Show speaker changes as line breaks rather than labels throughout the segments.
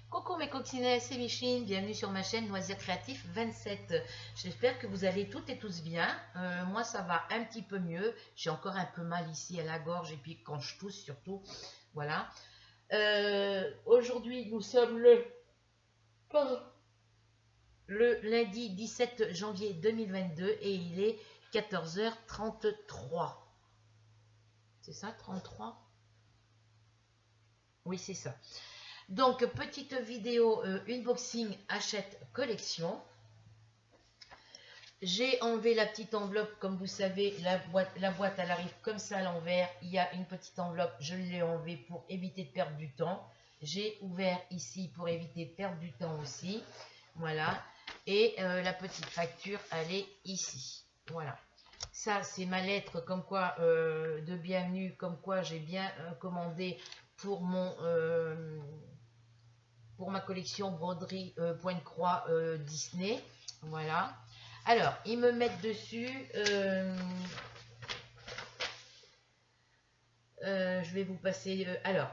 Coucou mes coccinelles, c'est Micheline, bienvenue sur ma chaîne Loisirs Créatifs 27. J'espère que vous allez toutes et tous bien. Moi ça va un petit peu mieux. J'ai encore un peu mal ici à la gorge et puis quand je tousse surtout. Voilà. Aujourd'hui nous sommes le lundi 17 janvier 2022 et il est 14h33. C'est ça, 33? Oui, c'est ça. Donc, petite vidéo unboxing achète collection. J'ai enlevé la petite enveloppe, comme vous savez, la boîte elle arrive comme ça à l'envers. Il y a une petite enveloppe, je l'ai enlevée pour éviter de perdre du temps. J'ai ouvert ici pour éviter de perdre du temps aussi. Voilà. Et la petite facture, elle est ici. Voilà. Ça, c'est ma lettre comme quoi de bienvenue, comme quoi j'ai bien commandé pour ma collection broderie Pointe-Croix Disney. Voilà. Alors, ils me mettent dessus. Je vais vous passer. Alors,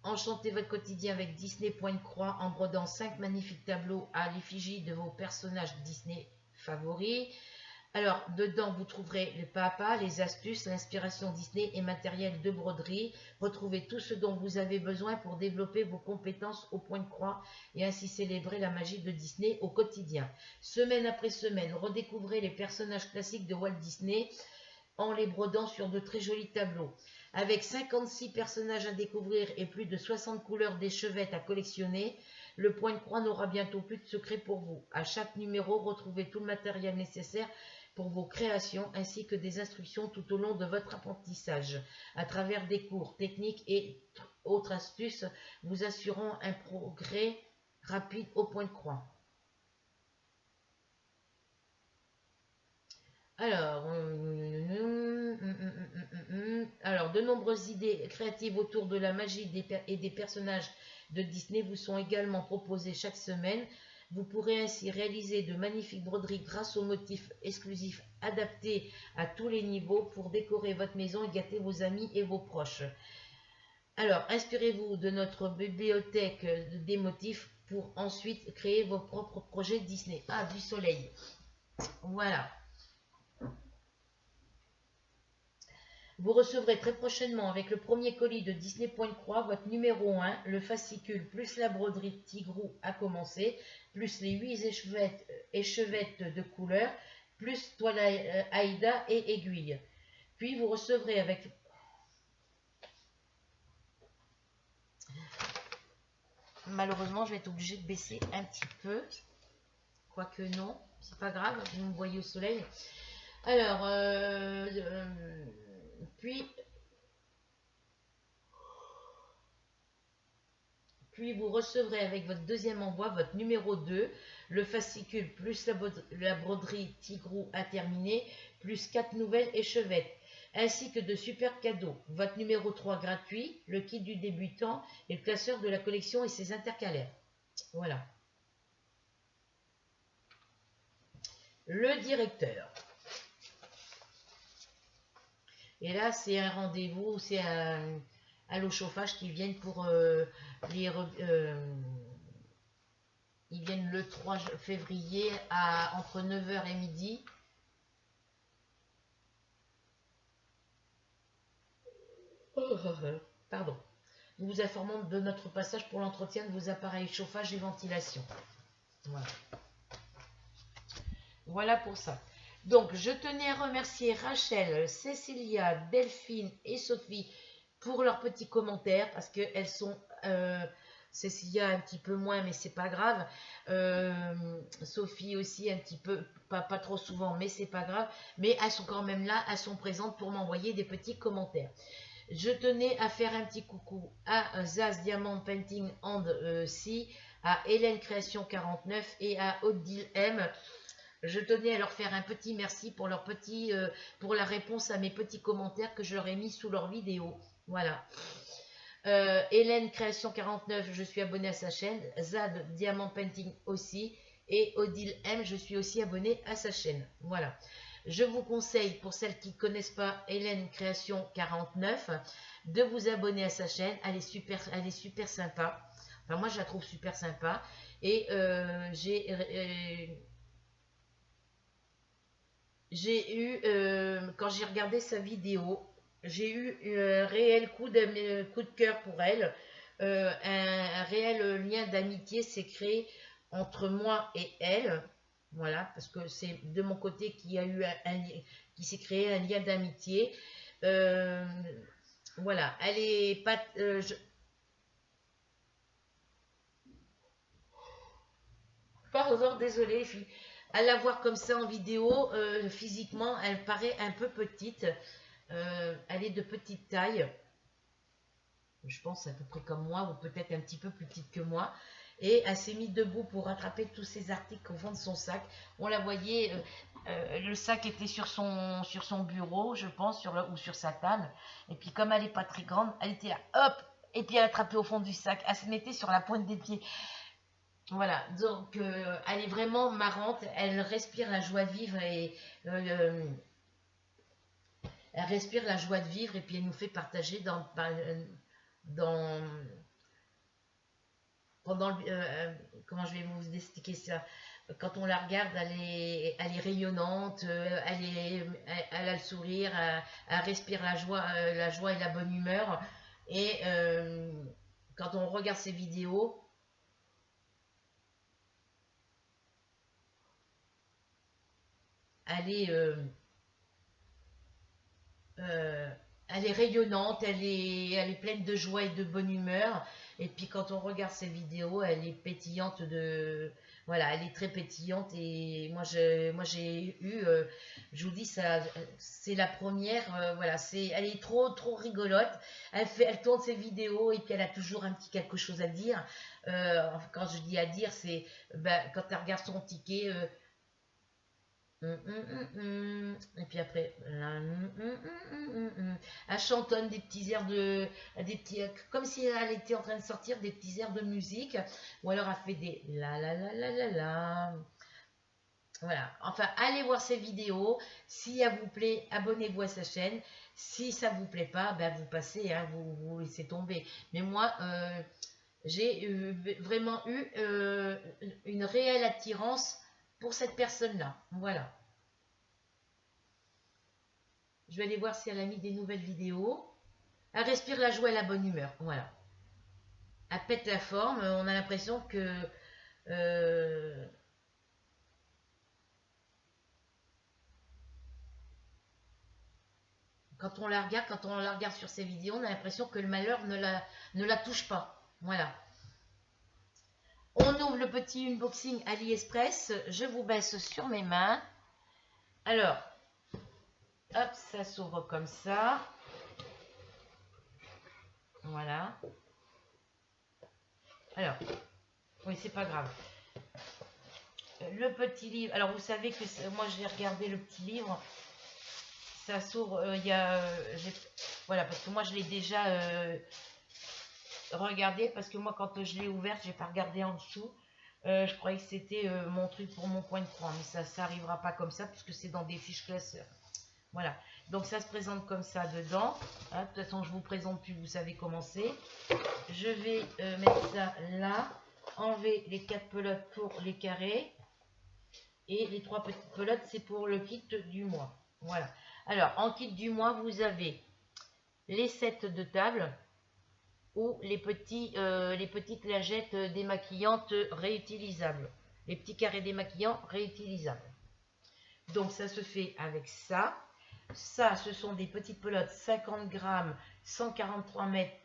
enchantez votre quotidien avec Disney Pointe-Croix en brodant 5 magnifiques tableaux à l'effigie de vos personnages Disney favoris. Alors, dedans, vous trouverez les pas à pas, les astuces, l'inspiration Disney et matériel de broderie. Retrouvez tout ce dont vous avez besoin pour développer vos compétences au point de croix et ainsi célébrer la magie de Disney au quotidien. Semaine après semaine, redécouvrez les personnages classiques de Walt Disney en les brodant sur de très jolis tableaux. Avec 56 personnages à découvrir et plus de 60 couleurs d'échevettes à collectionner, le point de croix n'aura bientôt plus de secret pour vous. À chaque numéro, retrouvez tout le matériel nécessaire pour vos créations ainsi que des instructions tout au long de votre apprentissage à travers des cours techniques et autres astuces vous assurant un progrès rapide au point de croix. Alors, de nombreuses idées créatives autour de la magie et des personnages de Disney vous sont également proposées chaque semaine. Vous pourrez ainsi réaliser de magnifiques broderies grâce aux motifs exclusifs adaptés à tous les niveaux pour décorer votre maison et gâter vos amis et vos proches. Alors, inspirez-vous de notre bibliothèque des motifs pour ensuite créer vos propres projets Disney. Ah, du soleil. Voilà. Vous recevrez très prochainement avec le premier colis de Disney Pointe-Croix votre numéro 1, le fascicule plus la broderie Tigrou à commencer, plus les 8 échevettes de couleur, plus toile Aïda et aiguille. Puis vous recevrez avec... Malheureusement, je vais être obligée de baisser un petit peu. Quoique non, c'est pas grave, vous me voyez au soleil. Alors, Puis vous recevrez avec votre deuxième envoi votre numéro 2, le fascicule plus la broderie Tigrou à terminer, plus 4 nouvelles échevettes, ainsi que de super cadeaux. Votre numéro 3 gratuit, le kit du débutant et le classeur de la collection et ses intercalaires. Voilà. Le directeur. Et là, c'est un rendez-vous, c'est à l'eau chauffage qui viennent pour ils viennent le 3 février entre 9h et midi. Pardon. Nous vous informons de notre passage pour l'entretien de vos appareils chauffage et ventilation. Voilà. Voilà pour ça. Donc, je tenais à remercier Rachel, Cécilia, Delphine et Sophie pour leurs petits commentaires parce qu'elles sont... Cécilia un petit peu moins, mais c'est pas grave. Sophie aussi un petit peu, pas trop souvent, mais c'est pas grave. Mais elles sont quand même là, elles sont présentes pour m'envoyer des petits commentaires. Je tenais à faire un petit coucou à Zaz Diamond Painting and Si, à Hélène Création 49 et à Odile M. Je tenais à leur faire un petit merci pour pour la réponse à mes petits commentaires que je leur ai mis sous leur vidéo. Voilà. Hélène Création 49, je suis abonnée à sa chaîne. Zad Diamond Painting aussi. Et Odile M, je suis aussi abonnée à sa chaîne. Voilà. Je vous conseille, pour celles qui ne connaissent pas Hélène Création 49, de vous abonner à sa chaîne. Elle est super sympa. Enfin, moi, je la trouve super sympa. Et j'ai eu, quand j'ai regardé sa vidéo, j'ai eu un réel coup de cœur pour elle. Un réel lien d'amitié s'est créé entre moi et elle. Voilà, parce que c'est de mon côté qu'il y a eu qui s'est créé un lien d'amitié. Euh, voilà, elle est pas. Pardon, désolée, à la voir comme ça en vidéo, physiquement, elle paraît un peu petite. Elle est de petite taille. Je pense à peu près comme moi, ou peut-être un petit peu plus petite que moi. Et elle s'est mise debout pour rattraper tous ces articles au fond de son sac. On la voyait, le sac était sur son bureau, je pense, ou sur sa table. Et puis comme elle n'est pas très grande, elle était là, hop, et puis elle attrapait au fond du sac. Elle se mettait sur la pointe des pieds. Voilà, donc elle est vraiment marrante. Elle respire la joie de vivre et elle respire la joie de vivre et puis elle nous fait partager dans pendant comment je vais vous expliquer ça, quand on la regarde, elle est rayonnante, elle a le sourire, elle respire la joie et la bonne humeur. Et quand on regarde ses vidéos, elle est, euh, elle est rayonnante, elle est pleine de joie et de bonne humeur. Et puis quand on regarde ses vidéos, elle est pétillante voilà, elle est très pétillante. Et moi j'ai eu, je vous dis ça, c'est la première. Voilà, elle est trop rigolote. Elle tourne ses vidéos et puis elle a toujours un petit quelque chose à dire. Quand je dis à dire, c'est ben, quand elle regarde son ticket. Et puis après, elle chantonne des petits airs comme si elle était en train de sortir des petits airs de musique, ou alors elle fait des la la la la la la. Voilà. Enfin, allez voir ses vidéos. Si elle vous plaît, abonnez-vous à sa chaîne. Si ça vous plaît pas, ben vous passez, hein, vous laissez tomber. Mais moi, j'ai vraiment eu une réelle attirance pour cette personne-là. Voilà. Je vais aller voir si elle a mis des nouvelles vidéos. Elle respire la joie et la bonne humeur. Voilà. Elle pète la forme. On a l'impression que euh, quand on la regarde sur ses vidéos, on a l'impression que le malheur ne la touche pas. Voilà. On ouvre le petit unboxing AliExpress. Je vous baisse sur mes mains. Alors, hop, ça s'ouvre comme ça. Voilà. Alors, oui, c'est pas grave. Le petit livre. Alors, vous savez que moi, j'ai regardé le petit livre. Ça s'ouvre. Voilà, parce que moi, je l'ai déjà regardé. Parce que moi, quand je l'ai ouverte, j'ai pas regardé en dessous. Je croyais que c'était mon truc pour mon coin de croix. Mais ça n'arrivera pas comme ça, puisque c'est dans des fiches classeurs. Voilà. Donc, ça se présente comme ça dedans. Hein, de toute façon, je vous présente plus. Vous savez comment c'est. Je vais mettre ça là. Enlever les 4 pelotes pour les carrés. Et les 3 petites pelotes, c'est pour le kit du mois. Voilà. Alors, en kit du mois, vous avez les sets de table ou les petites lingettes démaquillantes réutilisables. Les petits carrés démaquillants réutilisables. Donc, ça se fait avec ça. Ça, ce sont des petites pelotes 50 grammes, 143 mètres,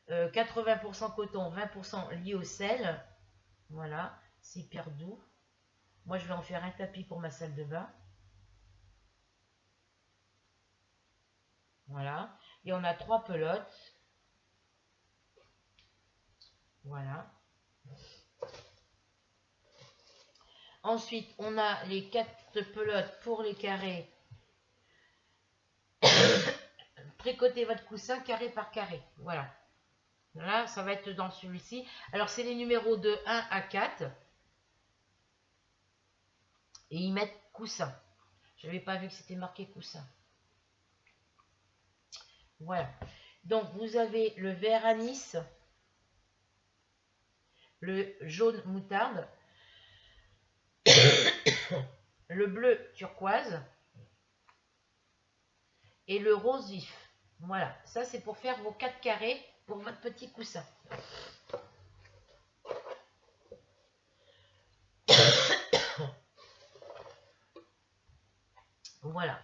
80% coton, 20% lyocell. Voilà, c'est hyper doux. Moi, je vais en faire un tapis pour ma salle de bain. Voilà. Et on a 3 pelotes. Voilà. Ensuite, on a les 4 pelotes pour les carrés. Tricotez votre coussin carré par carré. Voilà. Là, ça va être dans celui-ci. Alors, c'est les numéros de 1 à 4. Et ils mettent coussin. Je n'avais pas vu que c'était marqué coussin. Voilà. Donc, vous avez le vert anis. le jaune moutarde, le bleu turquoise et le rose vif. Voilà, ça c'est pour faire vos 4 carrés pour votre petit coussin. Voilà.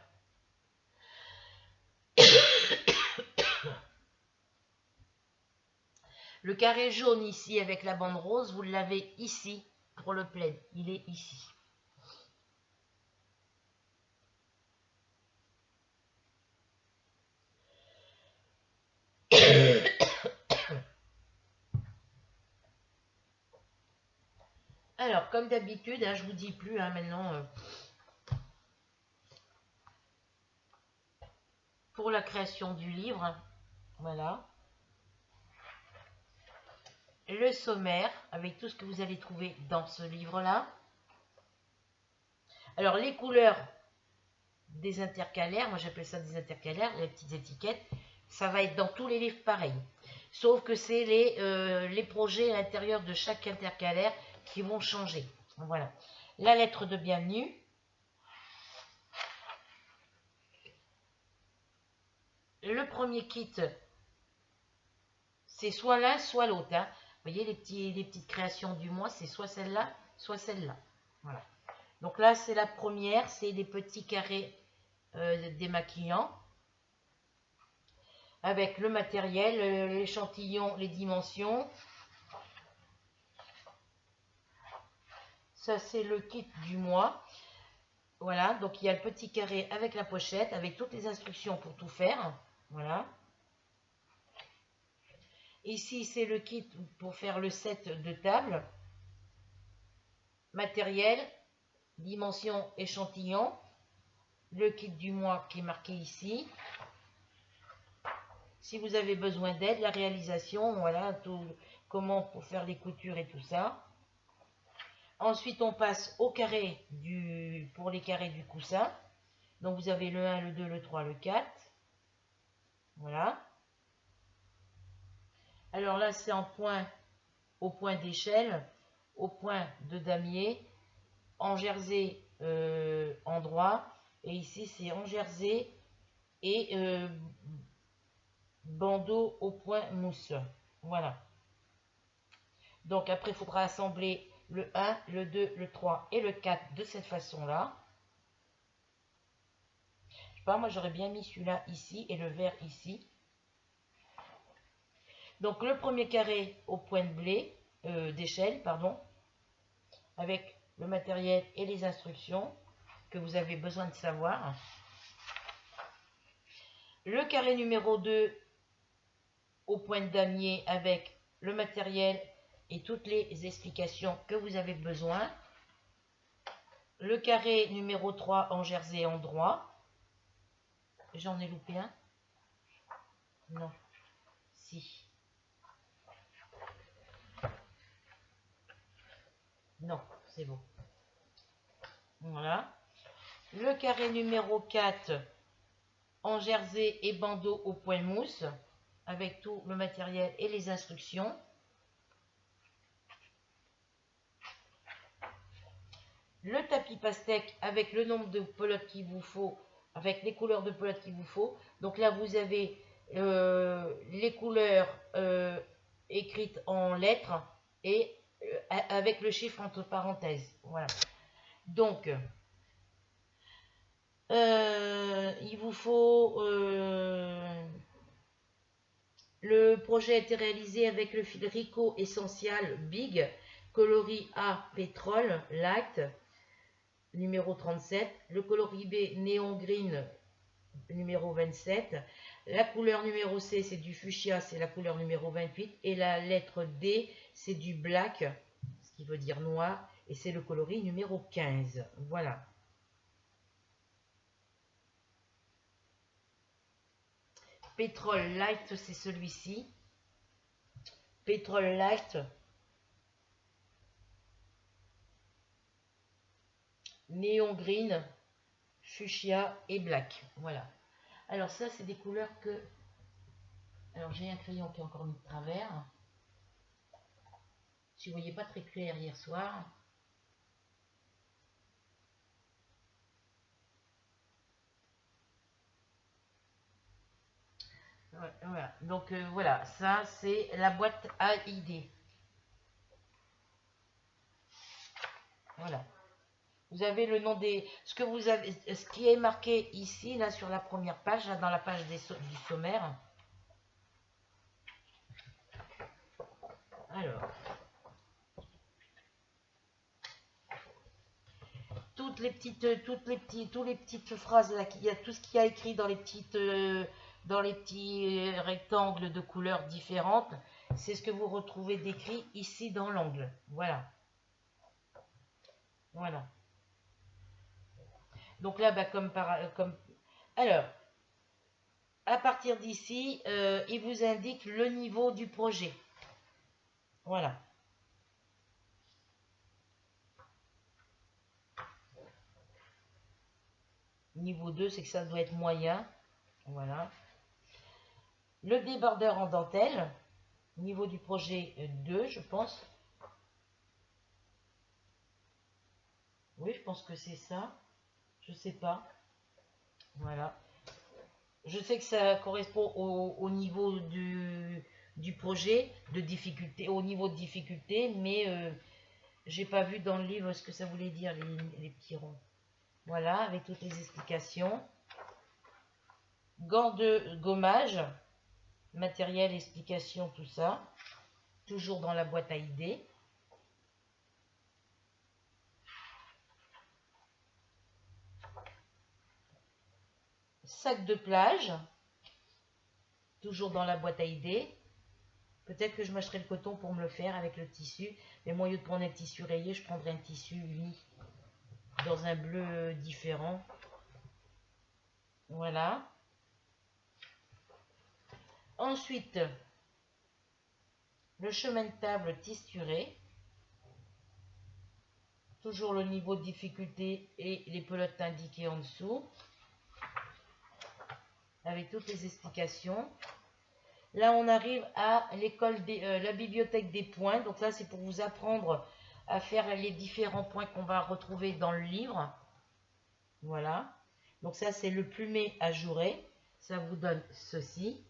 Le carré jaune ici avec la bande rose, vous l'avez ici pour le plaid. Il est ici. Alors, comme d'habitude, hein, je vous dis plus maintenant pour la création du livre. Voilà. Le sommaire avec tout ce que vous allez trouver dans ce livre-là. Alors, les couleurs des intercalaires, moi j'appelle ça des intercalaires, les petites étiquettes, ça va être dans tous les livres pareil. Sauf que c'est les projets à l'intérieur de chaque intercalaire qui vont changer. Voilà. La lettre de bienvenue. Le premier kit, c'est soit l'un, soit l'autre. Hein. Vous voyez, les petites créations du mois, c'est soit celle-là, soit celle-là. Voilà. Donc là, c'est la première, c'est des petits carrés démaquillants. Avec le matériel, l'échantillon, les dimensions. Ça, c'est le kit du mois. Voilà, donc il y a le petit carré avec la pochette, avec toutes les instructions pour tout faire. Voilà. Ici, c'est le kit pour faire le set de table. Matériel, dimension, échantillon. Le kit du mois qui est marqué ici. Si vous avez besoin d'aide, la réalisation, voilà, tout, comment pour faire les coutures et tout ça. Ensuite, on passe au carré pour les carrés du coussin. Donc, vous avez le 1, le 2, le 3, le 4. Voilà. Alors là, c'est en point, au point d'échelle, au point de damier, en jersey en droit. Et ici, c'est en jersey et bandeau au point mousse. Voilà. Donc, après, il faudra assembler le 1, le 2, le 3 et le 4 de cette façon-là. Je sais pas, moi j'aurais bien mis celui-là ici et le vert ici. Donc le premier carré au point de blé, d'échelle, pardon, avec le matériel et les instructions que vous avez besoin de savoir. Le carré numéro 2 au point de damier avec le matériel et toutes les explications que vous avez besoin. Le carré numéro 3 en jersey en droit. J'en ai loupé un? Non. Si. Non, c'est bon. Voilà. Le carré numéro 4 en jersey et bandeau au point mousse avec tout le matériel et les instructions. Le tapis pastèque avec le nombre de pelotes qu'il vous faut, avec les couleurs de pelotes qu'il vous faut. Donc là, vous avez les couleurs écrites en lettres et avec le chiffre entre parenthèses. Voilà. Donc, il vous faut... le projet a été réalisé avec le fil Rico Essential Big, coloris A Pétrole Light, numéro 37, le coloris B Néon Green, numéro 27, la couleur numéro C c'est du fuchsia, c'est la couleur numéro 28, et la lettre D c'est du black, ce qui veut dire noir, et c'est le coloris numéro 15. Voilà. Pétrole Light, c'est celui-ci. Pétrole Light. Néon Green, Fuchsia et Black. Voilà. Alors ça, c'est des couleurs que... Alors j'ai un crayon qui est encore mis de travers. Je ne voyais pas très clair hier soir. Voilà. Donc voilà, ça c'est la boîte AID. Voilà. Vous avez le nom des... ce qui est marqué ici, là, sur la première page, là, dans la page du sommaire. Alors. Toutes les petites phrases, là, il y a tout ce qu'il y a écrit dans les petits rectangles de couleurs différentes. C'est ce que vous retrouvez décrit ici dans l'angle. Voilà. Voilà. Donc là, bah, alors, à partir d'ici, il vous indique le niveau du projet. Voilà. Niveau 2, c'est que ça doit être moyen. Voilà. Le débardeur en dentelle. Niveau du projet 2, je pense. Oui, je pense que c'est ça. Je sais pas. Voilà. Je sais que ça correspond au niveau du projet, de difficulté, au niveau de difficulté, mais j'ai pas vu dans le livre ce que ça voulait dire, les petits ronds. Voilà, avec toutes les explications. Gants de gommage, matériel, explication, tout ça. Toujours dans la boîte à idées. Sac de plage, toujours dans la boîte à idées. Peut-être que je mâcherai le coton pour me le faire avec le tissu. Mais moi, au lieu de prendre un tissu rayé, je prendrai un tissu uni dans un bleu différent. Voilà. Ensuite, le chemin de table tissuré. Toujours le niveau de difficulté et les pelotes indiquées en dessous. Avec toutes les explications. Là, on arrive à la bibliothèque des points. Donc là, c'est pour vous apprendre à faire les différents points qu'on va retrouver dans le livre. Voilà. Donc ça, c'est le plumet ajouré. Ça vous donne ceci.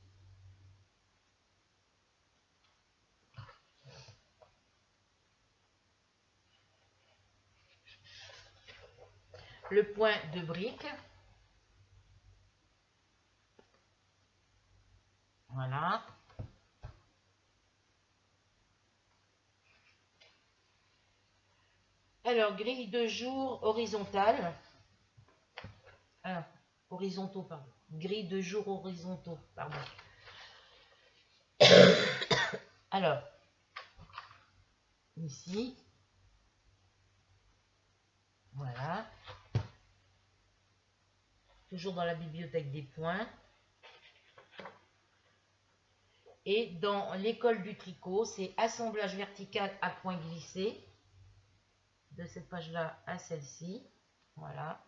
Le point de brique. Voilà. Alors, grille de jour horizontale. Horizontaux, pardon. Grille de jour horizontaux, pardon. Alors, ici. Voilà. Toujours dans la bibliothèque des points. Et dans l'école du tricot, c'est assemblage vertical à point glissé. De cette page-là à celle-ci. Voilà.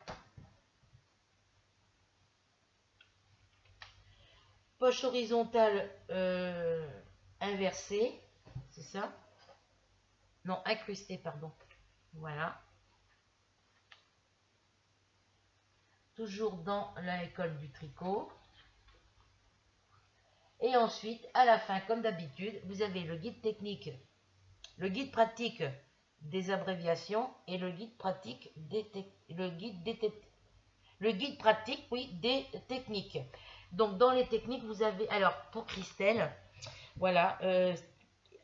Poche horizontale inversée. C'est ça? Non, incrustée, pardon. Voilà. Toujours dans l'école du tricot. Et ensuite, à la fin, comme d'habitude, vous avez le guide technique, le guide pratique des abréviations et le guide pratique des pratique, oui, des techniques. Donc, dans les techniques, vous avez, alors, pour Christelle, voilà,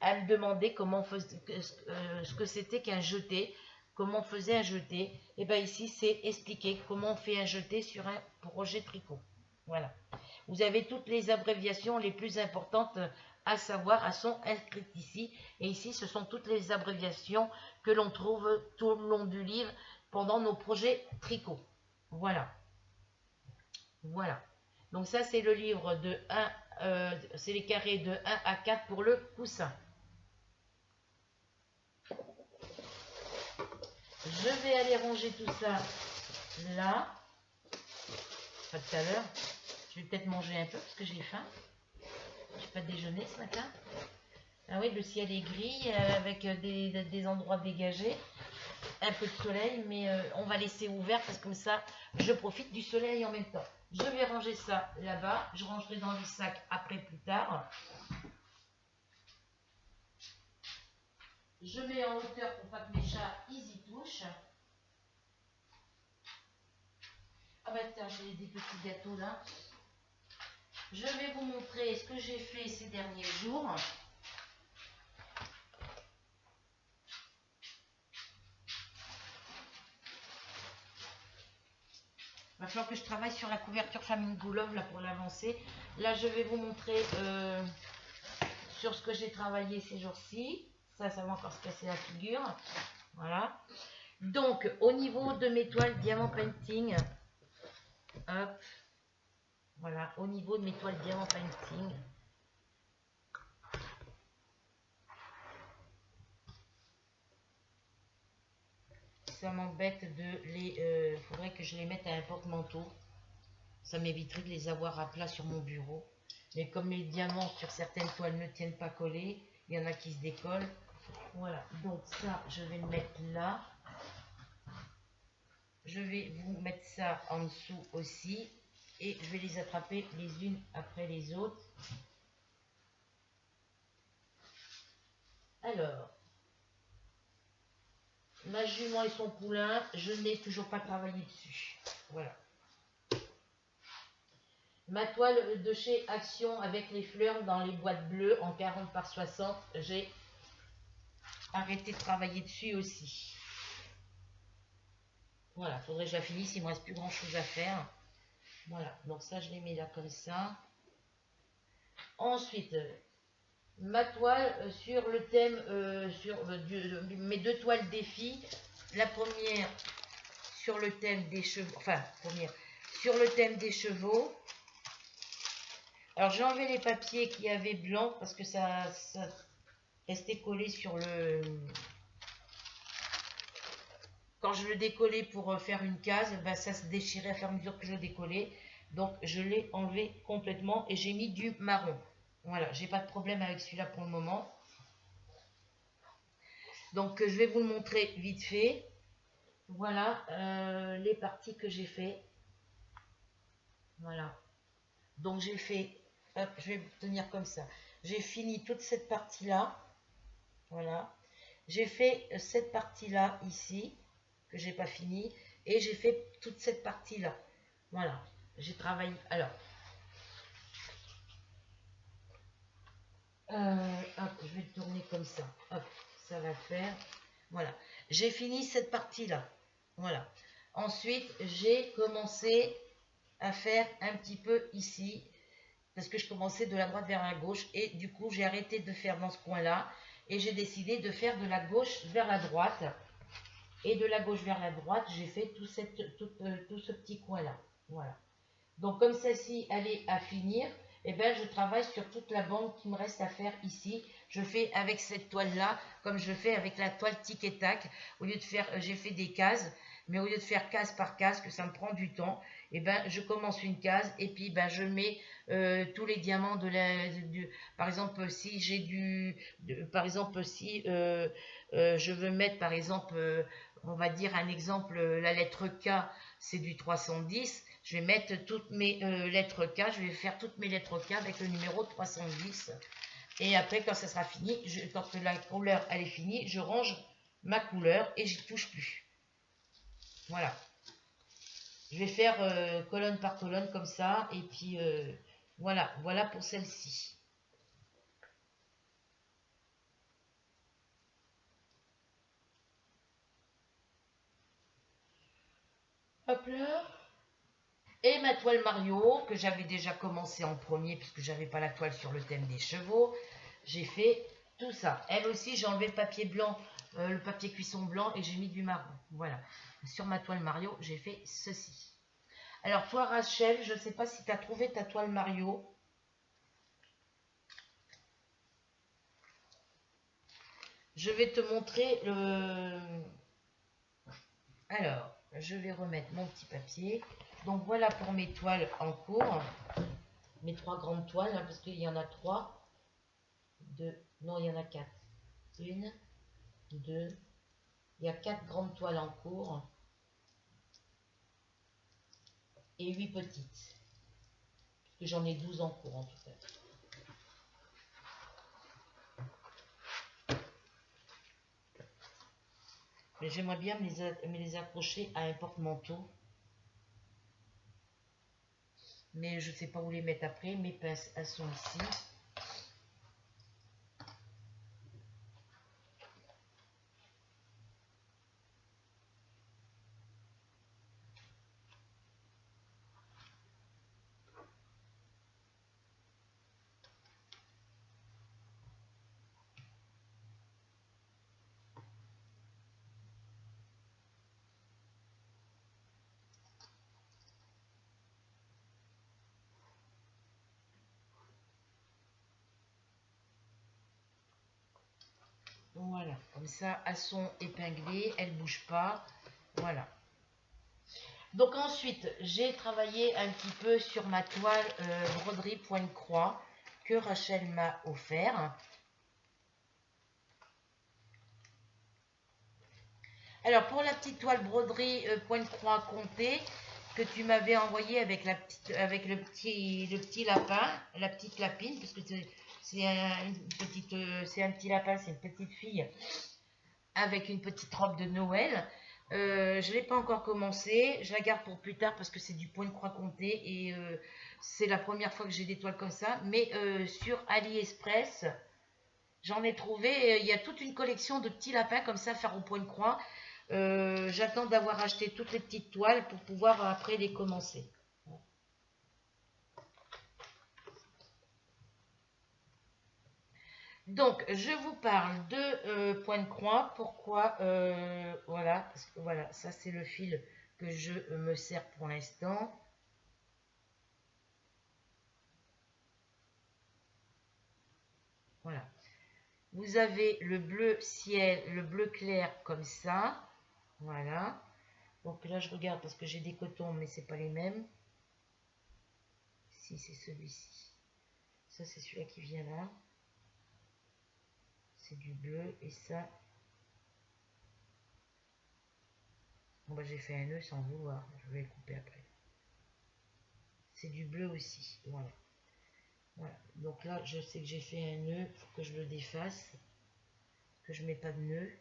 elle me demandait ce que c'était qu'un jeté, comment on faisait un jeté. Et bien ici, c'est expliqué comment on fait un jeté sur un projet tricot. Voilà. Vous avez toutes les abréviations les plus importantes à savoir, elles sont inscrites ici. Et ici, ce sont toutes les abréviations que l'on trouve tout au long du livre pendant nos projets tricot. Voilà. Voilà. Donc ça, c'est le livre de 1, c'est les carrés de 1 à 4 pour le coussin. Je vais aller ranger tout ça là. Pas tout à l'heure. Je vais peut-être manger un peu parce que j'ai faim. Je n'ai pas déjeuné ce matin. Ah oui, le ciel est gris avec des endroits dégagés, un peu de soleil, mais on va laisser ouvert parce que comme ça, je profite du soleil en même temps. Je vais ranger ça là-bas, je rangerai dans le sac après plus tard. Je mets en hauteur pour pas que mes chats ils y touchent. Ah bah tiens, j'ai des petits gâteaux là. Je vais vous montrer ce que j'ai fait ces derniers jours. Il va falloir que je travaille sur la couverture Flamingo Love là pour l'avancer. Là, je vais vous montrer sur ce que j'ai travaillé ces jours-ci. Ça va encore se casser la figure. Voilà. Donc, au niveau de mes toiles Diamant Painting, hop, voilà, au niveau de mes toiles Diamant Painting, ça m'embête de les... faudrait que je les mette à un porte-manteau. Ça m'éviterait de les avoir à plat sur mon bureau. Mais comme les diamants sur certaines toiles ne tiennent pas collés, il y en a qui se décollent. Voilà, donc ça, je vais le mettre là. Je vais vous mettre ça en dessous aussi. Et je vais les attraper les unes après les autres. Alors, ma jument et son poulain, je n'ai toujours pas travaillé dessus. Voilà. Ma toile de chez Action avec les fleurs dans les boîtes bleues en 40 par 60, j'ai arrêté de travailler dessus aussi. Voilà, faudrait que je la finisse, il me reste plus grand chose à faire. Voilà, donc ça je les mets là comme ça. Ensuite, ma toile sur le thème, mes deux toiles défi. La première sur le thème des chevaux, enfin, première, sur le thème des chevaux. Alors j'ai enlevé les papiers qui avaient blanc parce que ça restait collé sur le... Quand je le décollais pour faire une case, ben, ça se déchirait à fur et à mesure que je le décollais. Donc je l'ai enlevé complètement et j'ai mis du marron. Voilà, j'ai pas de problème avec celui-là pour le moment. Donc je vais vous le montrer vite fait. Voilà les parties que j'ai fait. Voilà. Donc j'ai fait, hop, je vais tenir comme ça. J'ai fini toute cette partie-là. Voilà. J'ai fait cette partie-là ici, que j'ai pas fini. Et j'ai fait toute cette partie-là. Voilà. J'ai travaillé. Alors, hop, je vais le tourner comme ça. Hop, ça va faire. Voilà. J'ai fini cette partie-là. Voilà. Ensuite, j'ai commencé à faire un petit peu ici. Parce que je commençais de la droite vers la gauche. Et du coup, j'ai arrêté de faire dans ce coin-là. Et j'ai décidé de faire de la gauche vers la droite. Et de la gauche vers la droite, j'ai fait tout ce petit coin-là. Voilà. Donc comme celle-ci, elle est à finir, et ben, je travaille sur toute la bande qui me reste à faire ici. Je fais avec cette toile-là, comme je fais avec la toile tic et tac. Au lieu de faire, j'ai fait des cases, mais au lieu de faire case par case, que ça me prend du temps, et ben, je commence une case et puis ben, je mets tous les diamants par exemple, si j'ai par exemple, si je veux mettre, par exemple, on va dire un exemple, la lettre K, c'est du 310. Je vais mettre toutes mes lettres K, je vais faire toutes mes lettres K avec le numéro 310. Et après, quand ça sera fini, quand la couleur elle est finie, je range ma couleur et j'y touche plus. Voilà. Je vais faire colonne par colonne comme ça. Et puis voilà, voilà pour celle-ci. Hop là. Et ma toile Mario, que j'avais déjà commencé en premier, puisque j'avais pas la toile sur le thème des chevaux. J'ai fait tout ça. Elle aussi, j'ai enlevé le papier blanc, le papier cuisson blanc, et j'ai mis du marron. Voilà. Sur ma toile Mario, j'ai fait ceci. Alors, toi, Rachel, je ne sais pas si tu as trouvé ta toile Mario. Je vais te montrer le... Alors, je vais remettre mon petit papier. Donc, voilà pour mes toiles en cours. Mes trois grandes toiles, hein, parce qu'il y en a trois. 2, Non, il y en a 4. Une, deux, il y a 4 grandes toiles en cours et 8 petites. Parce que j'en ai 12 en cours en tout cas. Mais j'aimerais bien me les accrocher à un porte-manteau. Mais je ne sais pas où les mettre après. Mes pinces, elles sont ici. Voilà, comme ça, elles sont épinglées, elles ne bougent pas. Voilà. Donc ensuite, j'ai travaillé un petit peu sur ma toile broderie pointe-croix que Rachel m'a offert. Alors pour la petite toile broderie pointe-croix comptée que tu m'avais envoyée avec la petite, avec le petit lapin, la petite lapine, parce que c'est un petit lapin, c'est une petite fille avec une petite robe de Noël. Je ne l'ai pas encore commencé, je la garde pour plus tard parce que c'est du point de croix compté et c'est la première fois que j'ai des toiles comme ça. Mais sur AliExpress, j'en ai trouvé, il y a toute une collection de petits lapins comme ça, faire au point de croix. J'attends d'avoir acheté toutes les petites toiles pour pouvoir après les commencer. Donc, je vous parle de point de croix. Pourquoi voilà, parce que voilà, ça c'est le fil que je me sers pour l'instant. Voilà. Vous avez le bleu ciel, le bleu clair comme ça. Voilà. Donc là, je regarde parce que j'ai des cotons, mais c'est pas les mêmes. Si, c'est celui-ci. Ça, c'est celui-là qui vient là. C'est du bleu. Et ça... Bon, bah, j'ai fait un nœud sans vouloir. Je vais le couper après. C'est du bleu aussi. Voilà. Voilà. Donc là, je sais que j'ai fait un nœud. Il faut que je le défasse. Que je mets pas de nœud.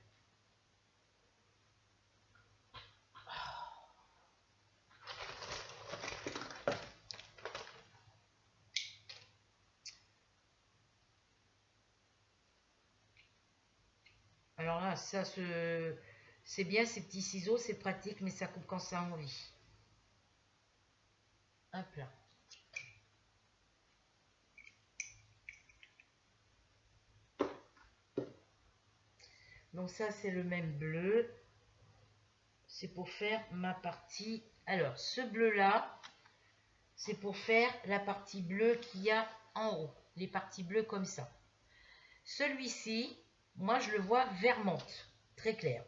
Alors là, ça c'est bien ces petits ciseaux, c'est pratique, mais ça coupe quand ça a envie. Hop là. Donc ça, c'est le même bleu. C'est pour faire ma partie. Alors, ce bleu-là, c'est pour faire la partie bleue qu'il y a en haut. Les parties bleues comme ça. Celui-ci, moi, je le vois vert menthe, très clair.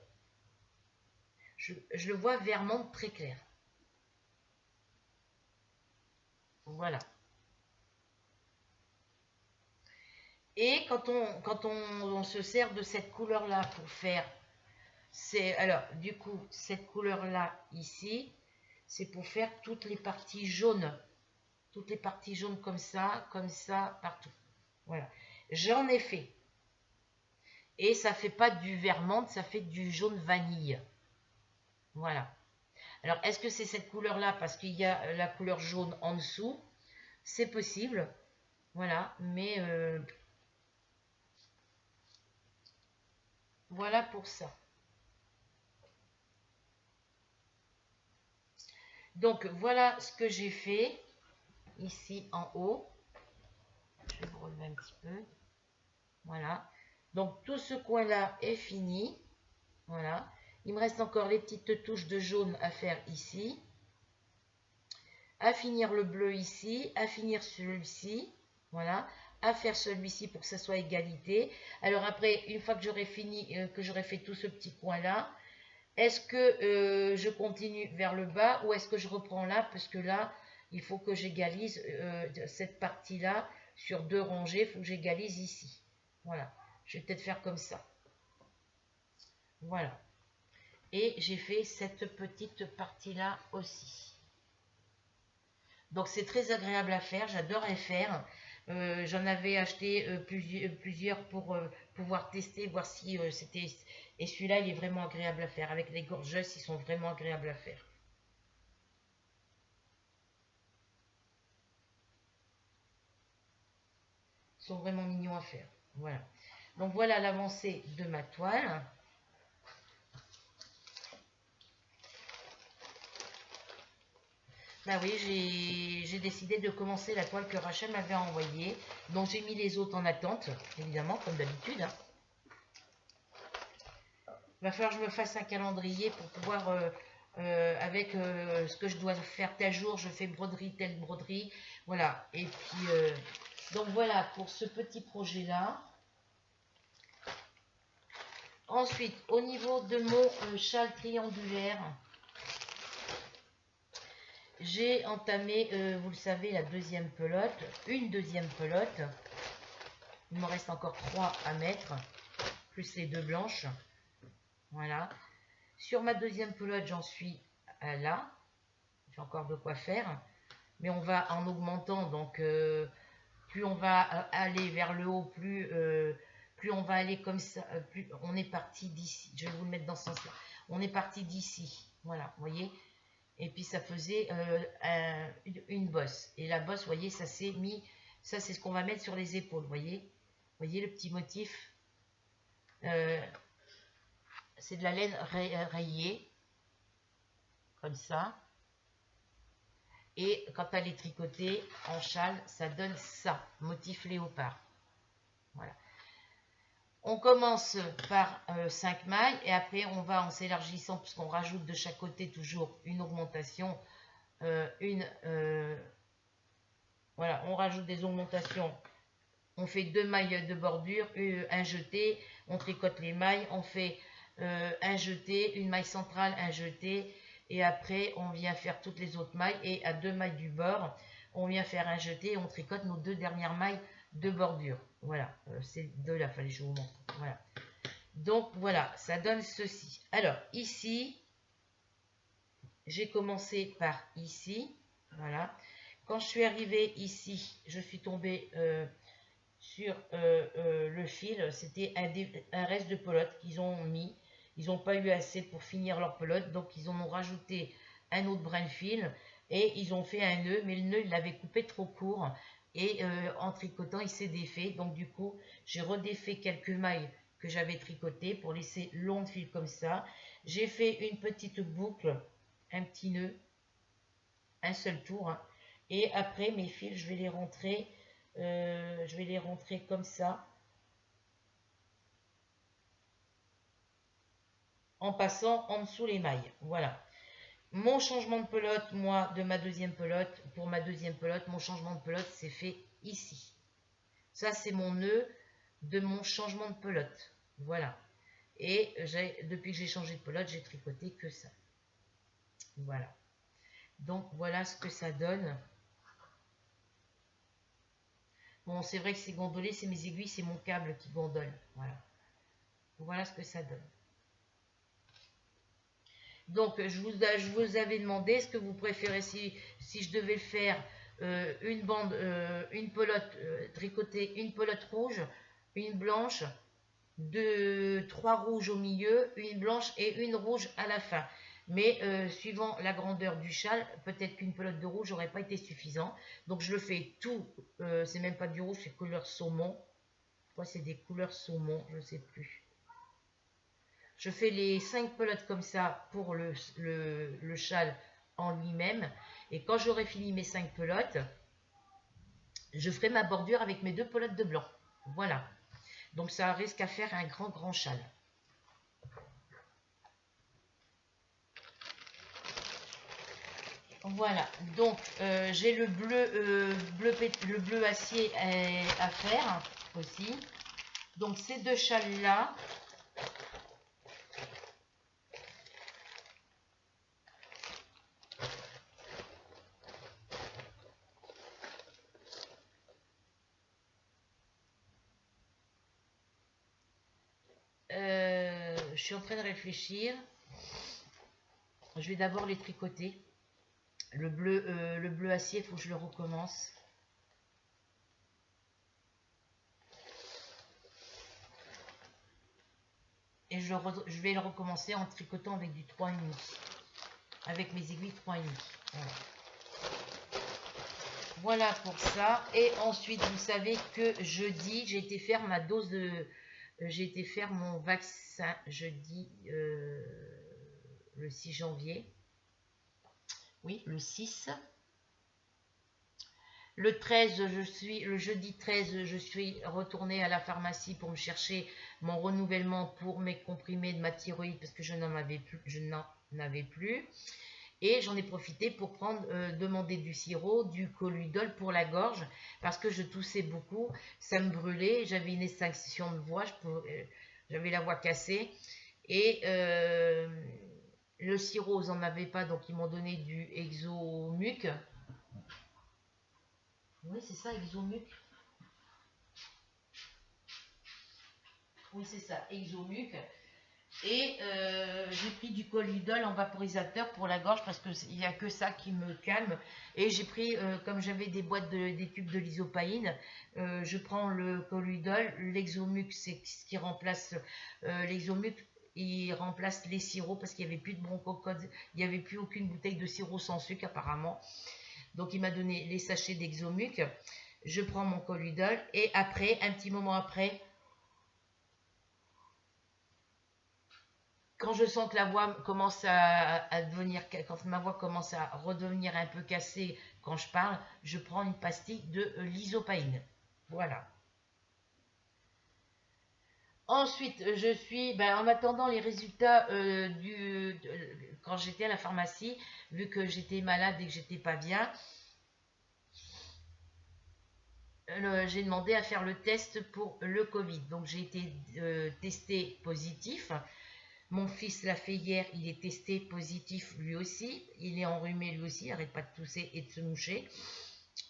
Je le vois vert menthe très clair. Voilà. Et quand on se sert de cette couleur-là pour faire... Alors, du coup, cette couleur-là, ici, c'est pour faire toutes les parties jaunes. Toutes les parties jaunes comme ça, partout. Voilà. J'en ai fait. Et ça fait pas du vert menthe, ça fait du jaune vanille. Voilà. Alors, est-ce que c'est cette couleur-là parce qu'il y a la couleur jaune en dessous? C'est possible. Voilà. Mais voilà pour ça. Donc, voilà ce que j'ai fait ici en haut. Je vais vous relever un petit peu. Voilà. Donc, tout ce coin-là est fini. Voilà. Il me reste encore les petites touches de jaune à faire ici. À finir le bleu ici. À finir celui-ci. Voilà. À faire celui-ci pour que ça soit égalité. Alors après, une fois que j'aurai fini, que j'aurai fait tout ce petit coin-là, est-ce que je continue vers le bas ou est-ce que je reprends là? Parce que là, il faut que j'égalise cette partie-là sur 2 rangées. Il faut que j'égalise ici. Voilà. Je vais peut-être faire comme ça. Voilà. Et j'ai fait cette petite partie-là aussi. Donc c'est très agréable à faire, j'adorais faire. J'en avais acheté plusieurs pour pouvoir tester, voir si c'était... Et celui-là, il est vraiment agréable à faire. Avec les gorgeous, ils sont vraiment agréables à faire. Ils sont vraiment mignons à faire. Voilà. Donc voilà l'avancée de ma toile. Bah oui, j'ai décidé de commencer la toile que Rachel m'avait envoyée. Donc j'ai mis les autres en attente, évidemment, comme d'habitude. Hein. Il va falloir que je me fasse un calendrier pour pouvoir, avec ce que je dois faire tel jour, je fais broderie, telle broderie. Voilà. Et puis, donc voilà pour ce petit projet-là. Ensuite, au niveau de mon châle triangulaire, j'ai entamé, vous le savez, la deuxième pelote, une deuxième pelote. Il me reste encore 3 à mettre, plus les 2 blanches. Voilà. Sur ma deuxième pelote, j'en suis là. J'ai encore de quoi faire. Mais on va en augmentant, donc plus on va aller vers le haut, plus on va aller comme ça, plus on est parti d'ici. Je vais vous le mettre dans ce sens-là. On est parti d'ici. Voilà, vous voyez. Et puis ça faisait une bosse. Et la bosse, vous voyez, ça s'est mis, ça c'est ce qu'on va mettre sur les épaules, vous voyez le petit motif. C'est de la laine rayée, comme ça. Et quand elle est tricotée en châle, ça donne ça, motif léopard. Voilà. On commence par 5 mailles et après on va en s'élargissant puisqu'on rajoute de chaque côté toujours une augmentation, voilà, on rajoute des augmentations. On fait 2 mailles de bordure, un jeté, on tricote les mailles, on fait un jeté, une maille centrale, un jeté, et après on vient faire toutes les autres mailles, et à 2 mailles du bord, on vient faire un jeté, et on tricote nos 2 dernières mailles de bordure. Voilà, ces deux-là, fallait que je vous montre. Voilà. Donc voilà, ça donne ceci. Alors ici, j'ai commencé par ici, voilà. Quand je suis arrivée ici, je suis tombée sur le fil, c'était un reste de pelote qu'ils ont mis. Ils n'ont pas eu assez pour finir leur pelote, donc ils en ont rajouté un autre brin de fil et ils ont fait un nœud, mais le nœud, il l'avait coupé trop court et en tricotant, il s'est défait. Donc du coup, j'ai redéfait quelques mailles que j'avais tricotées pour laisser long de fil comme ça. J'ai fait une petite boucle, un petit nœud, un seul tour, hein. Et après, mes fils, je vais les rentrer comme ça, en passant en dessous les mailles. Voilà. Mon changement de pelote, moi, de ma deuxième pelote, pour ma deuxième pelote, mon changement de pelote s'est fait ici. Ça, c'est mon nœud de mon changement de pelote. Voilà. Et depuis que j'ai changé de pelote, j'ai tricoté que ça. Voilà. Donc, voilà ce que ça donne. Bon, c'est vrai que c'est gondolé, c'est mes aiguilles, c'est mon câble qui gondole. Voilà. Voilà ce que ça donne. Donc, je vous avais demandé, est-ce que vous préférez, si je devais faire une bande, une pelote tricotée, une pelote rouge, une blanche, 3 rouges au milieu, une blanche et une rouge à la fin. Mais suivant la grandeur du châle, peut-être qu'une pelote de rouge n'aurait pas été suffisant. Donc je le fais tout, c'est même pas du rouge, c'est couleur saumon. Je crois que c'est des couleurs saumon, je ne sais plus. Je fais les 5 pelotes comme ça pour le châle en lui-même. Et quand j'aurai fini mes 5 pelotes, je ferai ma bordure avec mes 2 pelotes de blanc. Voilà. Donc ça risque à faire un grand châle. Voilà, donc j'ai le bleu acier à faire aussi. Donc ces 2 châles là, je suis en train de réfléchir. Je vais d'abord les tricoter. Le bleu acier, il faut que je le recommence. Et je vais le recommencer en tricotant avec du 3,5. Avec mes aiguilles 3,5. Voilà. Voilà pour ça. Et ensuite, vous savez que jeudi, j'ai été faire ma dose de... j'ai été faire mon vaccin jeudi, le 6 janvier. Oui, le 6. Le jeudi 13, je suis retournée à la pharmacie pour me chercher mon renouvellement pour mes comprimés de ma thyroïde parce que je n'en avais plus. Et j'en ai profité pour demander du sirop, du colloïdol pour la gorge parce que je toussais beaucoup, ça me brûlait, j'avais une extinction de voix, j'avais la voix cassée. Et le sirop, ils n'en avaient pas, donc ils m'ont donné du Exomuc. Oui, c'est ça, Exomuc. Oui, c'est ça, Exomuc. Et j'ai pris du colloïdol en vaporisateur pour la gorge parce qu'il n'y a que ça qui me calme. Et j'ai pris, comme j'avais des tubes de lysopaïne, je prends le colloïdol. L'Exomuc, c'est ce qui remplace l'Exomuc. Il remplace les sirops parce qu'il n'y avait plus de bronchocode, il n'y avait plus aucune bouteille de sirop sans sucre apparemment. Donc il m'a donné les sachets d'Exomuc. Je prends mon colloïdol et après, un petit moment après, quand je sens que la voix commence à devenir, quand ma voix commence à redevenir un peu cassée quand je parle, je prends une pastille de lysopaïne. Voilà. Ensuite, je suis, en attendant les résultats quand j'étais à la pharmacie, vu que j'étais malade et que j'étais pas bien, j'ai demandé à faire le test pour le Covid. Donc j'ai été testé positif. Mon fils l'a fait hier, il est testé positif lui aussi. Il est enrhumé lui aussi, il n'arrête pas de tousser et de se moucher.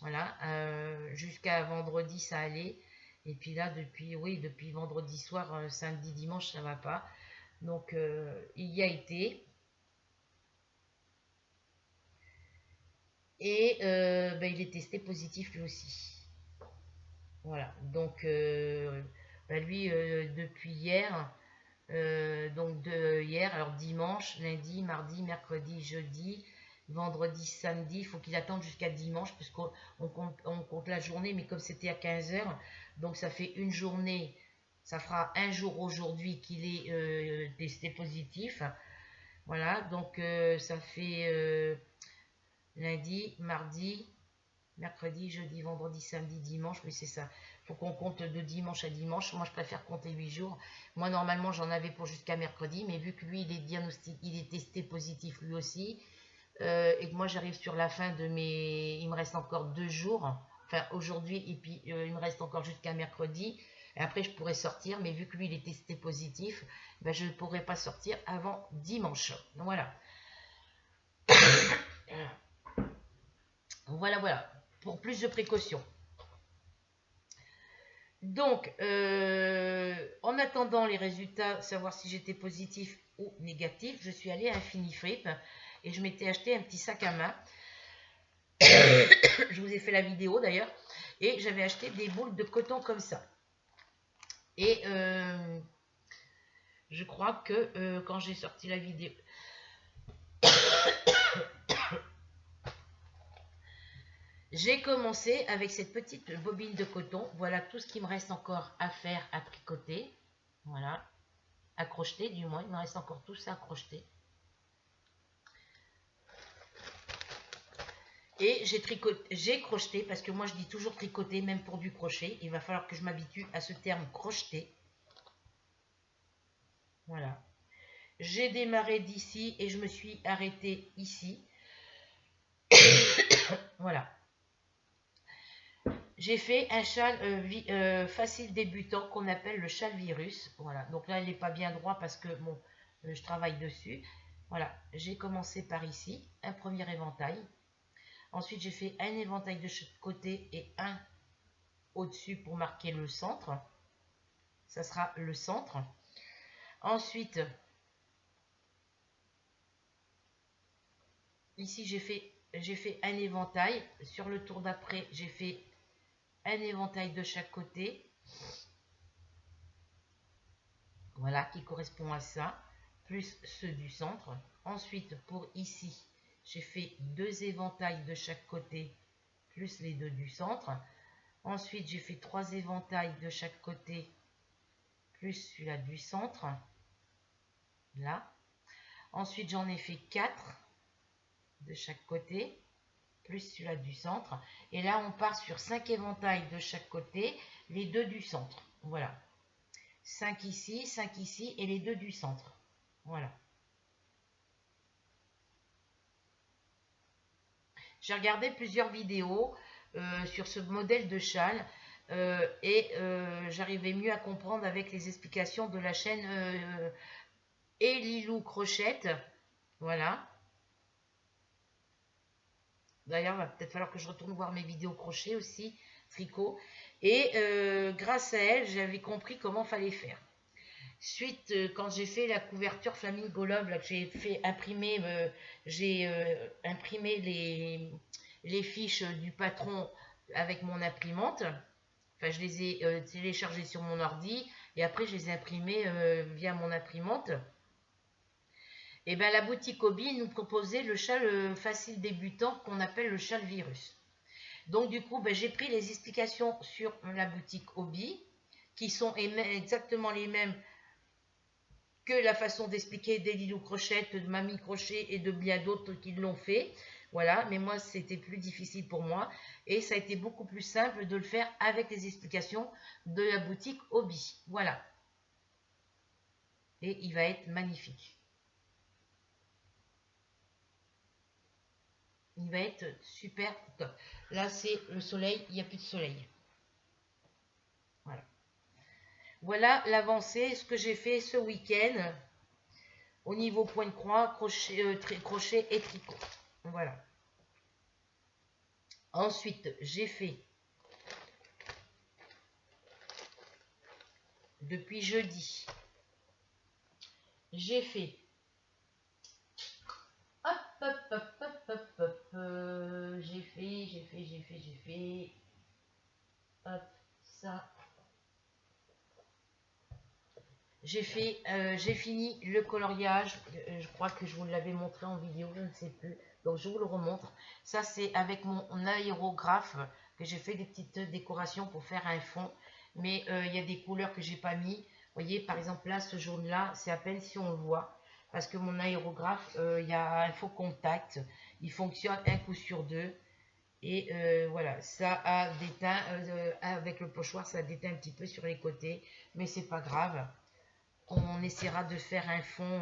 Voilà, jusqu'à vendredi ça allait. Et puis là, depuis vendredi soir, samedi, dimanche, ça ne va pas. Donc il y a été. Et il est testé positif lui aussi. Voilà, donc lui, depuis hier, alors dimanche, lundi, mardi, mercredi, jeudi, vendredi, samedi, il faut qu'il attende jusqu'à dimanche, puisqu'on compte la journée, mais comme c'était à 15h, donc ça fait une journée, ça fera un jour aujourd'hui qu'il est testé positif. Voilà, donc ça fait lundi, mardi, mercredi, jeudi, vendredi, samedi, dimanche, oui c'est ça. Il faut qu'on compte de dimanche à dimanche. Moi je préfère compter 8 jours. Moi normalement j'en avais pour jusqu'à mercredi, mais vu que lui il est testé positif lui aussi, et que moi j'arrive sur la fin de il me reste encore 2 jours, enfin aujourd'hui, et puis il me reste encore jusqu'à mercredi. Et après je pourrais sortir, mais vu que lui il est testé positif, je ne pourrai pas sortir avant dimanche. Voilà. Voilà. Pour plus de précautions. Donc, en attendant les résultats, savoir si j'étais positif ou négatif, je suis allée à Infinifrip et je m'étais acheté un petit sac à main. Je vous ai fait la vidéo d'ailleurs. Et j'avais acheté des boules de coton comme ça. Et je crois que quand j'ai sorti la vidéo... J'ai commencé avec cette petite bobine de coton. Voilà tout ce qui me reste encore à faire, à tricoter. Voilà. À crocheter du moins. Il me reste encore tout ça à crocheter. Et j'ai crocheté, parce que moi je dis toujours tricoter, même pour du crochet. Il va falloir que je m'habitue à ce terme crocheter. Voilà. J'ai démarré d'ici et je me suis arrêtée ici. Voilà. J'ai fait un châle facile débutant qu'on appelle le châle virus. Voilà. Donc là, il n'est pas bien droit parce que bon, je travaille dessus. Voilà. J'ai commencé par ici, un premier éventail. Ensuite, j'ai fait un éventail de chaque côté et un au-dessus pour marquer le centre. Ça sera le centre. Ensuite, ici j'ai fait un éventail. Sur le tour d'après, j'ai fait un éventail de chaque côté. Voilà, qui correspond à ça, plus ceux du centre. Ensuite, pour ici, j'ai fait 2 éventails de chaque côté, plus les 2 du centre. Ensuite, j'ai fait 3 éventails de chaque côté, plus celui-là du centre. Là. Ensuite, j'en ai fait 4 de chaque côté, plus celui-là du centre. Et là, on part sur 5 éventails de chaque côté, les 2 du centre. Voilà. 5 ici et les 2 du centre. Voilà. J'ai regardé plusieurs vidéos sur ce modèle de châle et j'arrivais mieux à comprendre avec les explications de la chaîne Lilou Crochette. Voilà. D'ailleurs, il va peut-être falloir que je retourne voir mes vidéos crochet aussi, tricot. Et grâce à elle, j'avais compris comment fallait faire. Suite, quand j'ai fait la couverture Flamingo Love, là, que j'ai fait imprimer, j'ai imprimé les fiches du patron avec mon imprimante. Enfin, je les ai téléchargées sur mon ordi et après, je les ai imprimées via mon imprimante. Et bien, la boutique Hobby nous proposait le châle facile débutant qu'on appelle le châle virus. Donc, du coup, ben, j'ai pris les explications sur la boutique Hobby, qui sont exactement les mêmes que la façon d'expliquer des Lilou Crochette, de Mamie Crochet et de bien d'autres qui l'ont fait. Voilà, mais moi, c'était plus difficile pour moi. Et ça a été beaucoup plus simple de le faire avec les explications de la boutique Hobby. Voilà. Et il va être magnifique. Il va être super top. Là, c'est le soleil, il n'y a plus de soleil. Voilà. Voilà l'avancée, ce que j'ai fait ce week-end au niveau point de croix, crochet et tricot. Voilà. Ensuite, j'ai fait, depuis jeudi, j'ai fait, j'ai fait, hop, ça. J'ai fini le coloriage, je crois que je vous l'avais montré en vidéo, je ne sais plus, donc je vous le remontre. Ça c'est avec mon aérographe que j'ai fait des petites décorations pour faire un fond, mais il y a des couleurs que j'ai pas mis. Vous voyez, par exemple là, ce jaune là, c'est à peine si on le voit, parce que mon aérographe, il y a un faux contact, il fonctionne un coup sur deux. Et voilà, ça a déteint, avec le pochoir, ça a déteint un petit peu sur les côtés, mais c'est pas grave. On essaiera de faire un fond.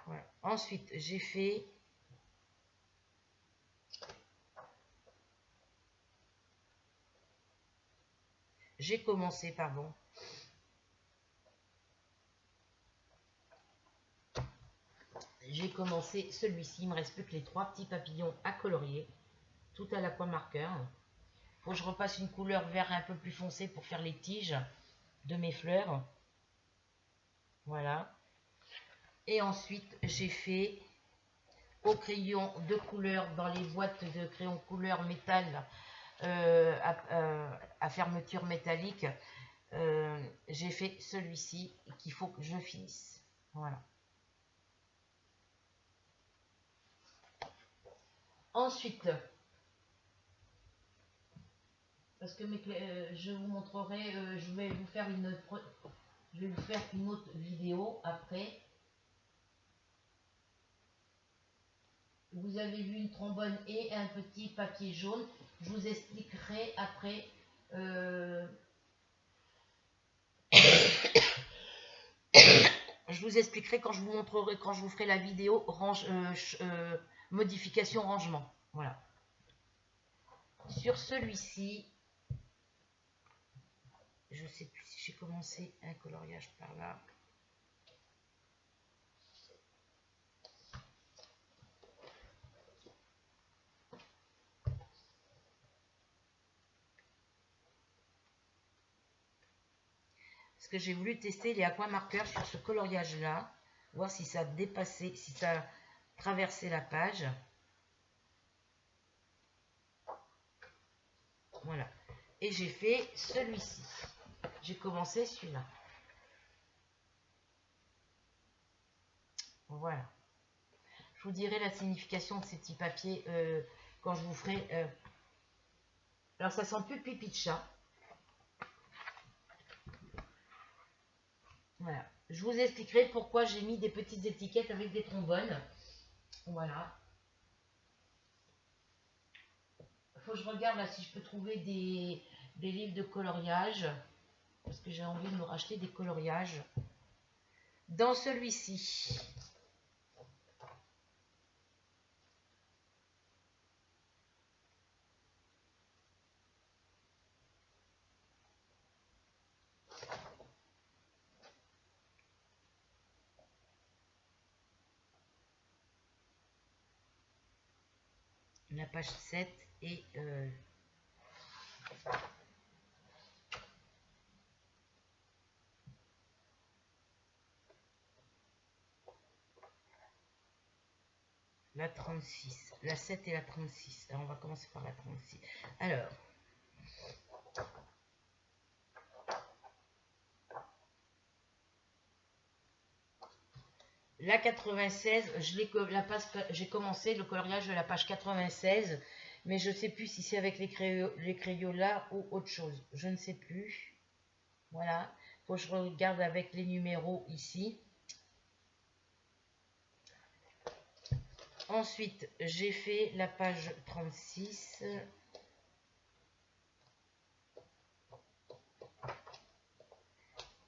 Voilà. Ensuite, j'ai fait. J'ai commencé, pardon. J'ai commencé celui-ci. Il me reste plus que les 3 petits papillons à colorier. Tout à l'aquamarqueur. Faut que je repasse une couleur vert un peu plus foncé pour faire les tiges de mes fleurs. Voilà. Et ensuite, j'ai fait au crayon de couleur dans les boîtes de crayons couleur métal à fermeture métallique. J'ai fait celui-ci qu'il faut que je finisse. Voilà. Ensuite, parce que je vous montrerai, je vais vous faire une autre vidéo après. Vous avez vu une trombone et un petit papier jaune. Je vous expliquerai après. Je vous expliquerai quand je vous montrerai, quand je vous ferai la vidéo modification rangement. Voilà. Sur celui-ci, je ne sais plus si j'ai commencé un coloriage par là. parce que j'ai voulu tester les aquamarqueurs sur ce coloriage-là, voir si ça dépassait, si ça traversait la page. Voilà. Et j'ai fait celui-ci. J'ai commencé celui-là. Voilà. Je vous dirai la signification de ces petits papiers quand je vous ferai... Alors, ça sent plus pipi de chat. Voilà. Je vous expliquerai pourquoi j'ai mis des petites étiquettes avec des trombones. Voilà. Il faut que je regarde là si je peux trouver des livres de coloriage. Parce que j'ai envie de me racheter des coloriages. Dans celui-ci, la page 7 et la 36. La 7 et la 36. Alors, on va commencer par la 36. Alors, la 96, j'ai commencé le coloriage de la page 96, mais je ne sais plus si c'est avec les Crayolas ou autre chose. Je ne sais plus. Voilà. Il faut que je regarde avec les numéros ici. Ensuite, j'ai fait la page 36.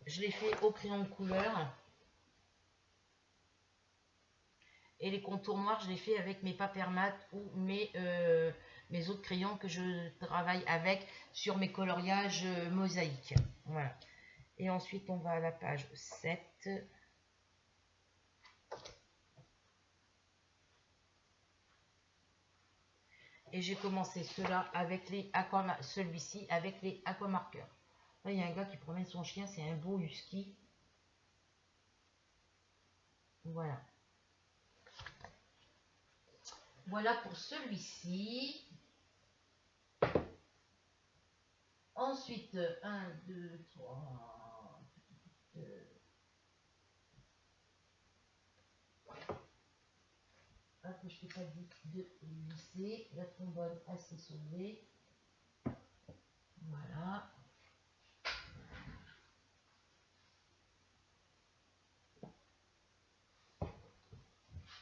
Je l'ai fait au crayon de couleur. Et les contours noirs, je les fais avec mes Papermat ou mes autres crayons que je travaille avec sur mes coloriages mosaïques. Voilà. Et ensuite, on va à la page 7. Et j'ai commencé celui-ci avec les aquamarqueurs. Là, il y a un gars qui promène son chien, c'est un beau husky. Voilà. Voilà pour celui-ci. Ensuite, 1, 2, 3. Hop, je fais pas de lycée. La trombone assez soulevée. Voilà.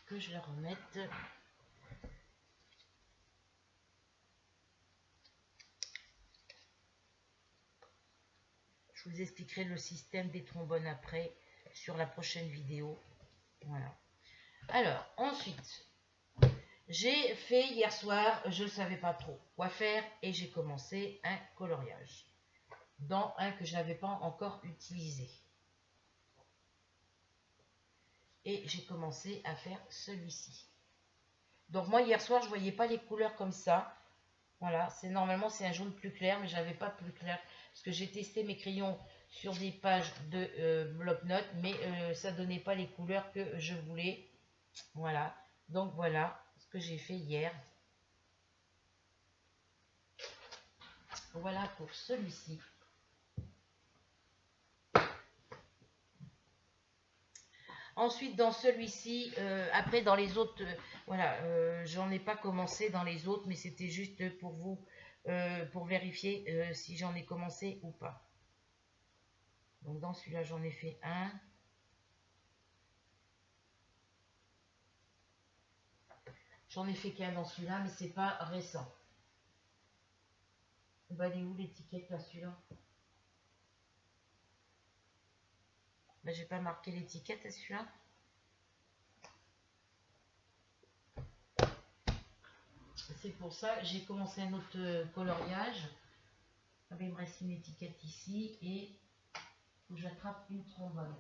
Que je la remette. Je vous expliquerai le système des trombones après sur la prochaine vidéo. Voilà. Alors, ensuite, j'ai fait hier soir, je ne savais pas trop quoi faire et j'ai commencé un coloriage dans un que je n'avais pas encore utilisé. Et j'ai commencé à faire celui-ci. Donc moi hier soir je voyais pas les couleurs comme ça. Voilà, normalement c'est un jaune plus clair, mais j'avais pas plus clair parce que j'ai testé mes crayons sur des pages de bloc-notes, mais ça donnait pas les couleurs que je voulais. Voilà, donc voilà ce que j'ai fait hier. Voilà pour celui-ci. Ensuite, dans celui-ci, après dans les autres, voilà, j'en ai pas commencé dans les autres, mais c'était juste pour vous, pour vérifier si j'en ai commencé ou pas. Donc dans celui-là, j'en ai fait un. J'en ai fait qu'un dans celui-là, mais c'est pas récent. Bah, elle est où l'étiquette là, celui-là? Bah, j'ai pas marqué l'étiquette à celui-là. C'est pour ça j'ai commencé un autre coloriage. Ah, il me reste une étiquette ici et j'attrape une trombone.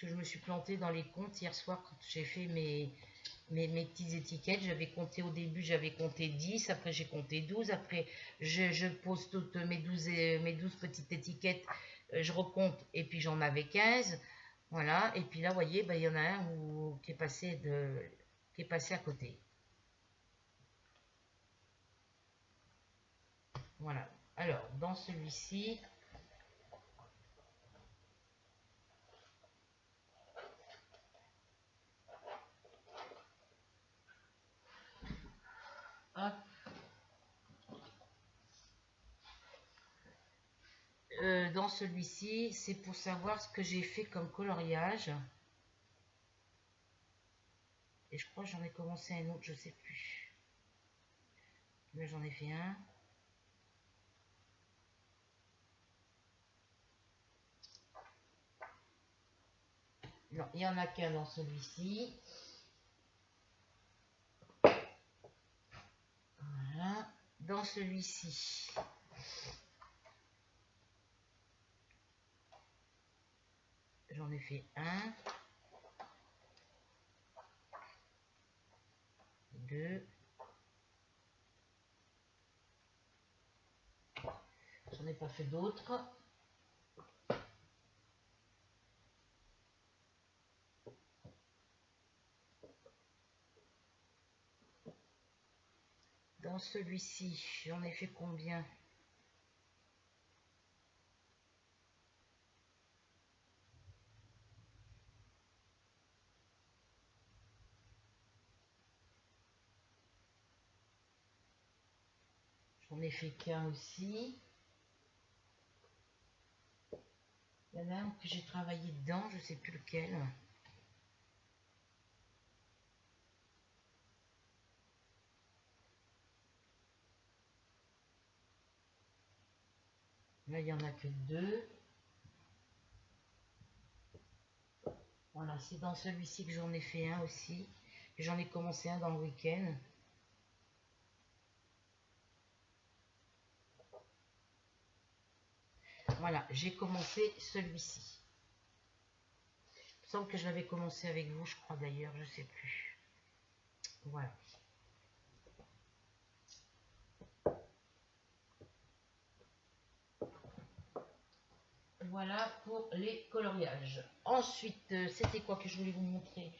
que je me suis plantée dans les comptes hier soir quand j'ai fait mes petites étiquettes. J'avais compté au début, j'avais compté 10, après j'ai compté 12, après je pose toutes mes 12 petites étiquettes, je recompte et puis j'en avais 15. Voilà, et puis là, vous voyez, il y en a un qui est passé à côté. Voilà. Alors, dans celui-ci, dans celui-ci, c'est pour savoir ce que j'ai fait comme coloriage. Et je crois que j'en ai commencé un autre, je sais plus. Là, j'en ai fait un. Non, il n'y en a qu'un dans celui-ci. Voilà. Dans celui-ci, j'en ai fait un. 2. J'en ai pas fait d'autres. Dans celui-ci, j'en ai fait combien? J'en ai fait qu'un aussi. Il y en a un que j'ai travaillé dedans, je sais plus lequel. Là, il n'y en a que 2. Voilà, c'est dans celui-ci que j'en ai fait un aussi. J'en ai commencé un dans le week-end. Voilà, j'ai commencé celui-ci. Il me semble que je l'avais commencé avec vous, je crois d'ailleurs, je sais plus. Voilà. Voilà pour les coloriages. Ensuite, c'était quoi que je voulais vous montrer?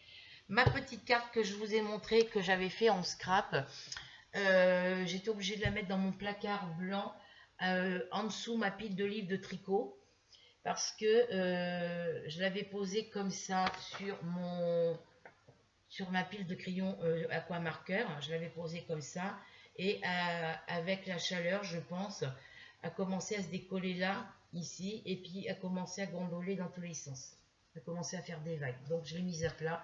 Ma petite carte que je vous ai montrée, que j'avais fait en scrap. J'étais obligée de la mettre dans mon placard blanc, en dessous ma pile de livres de tricot. Parce que je l'avais posée comme ça sur ma pile de crayons aquamarqueur. Je l'avais posée comme ça. Et avec la chaleur, je pense, a commencé à se décoller là, ici, et puis a commencé à gondoler dans tous les sens. A commencé à faire des vagues. Donc je l'ai mise à plat.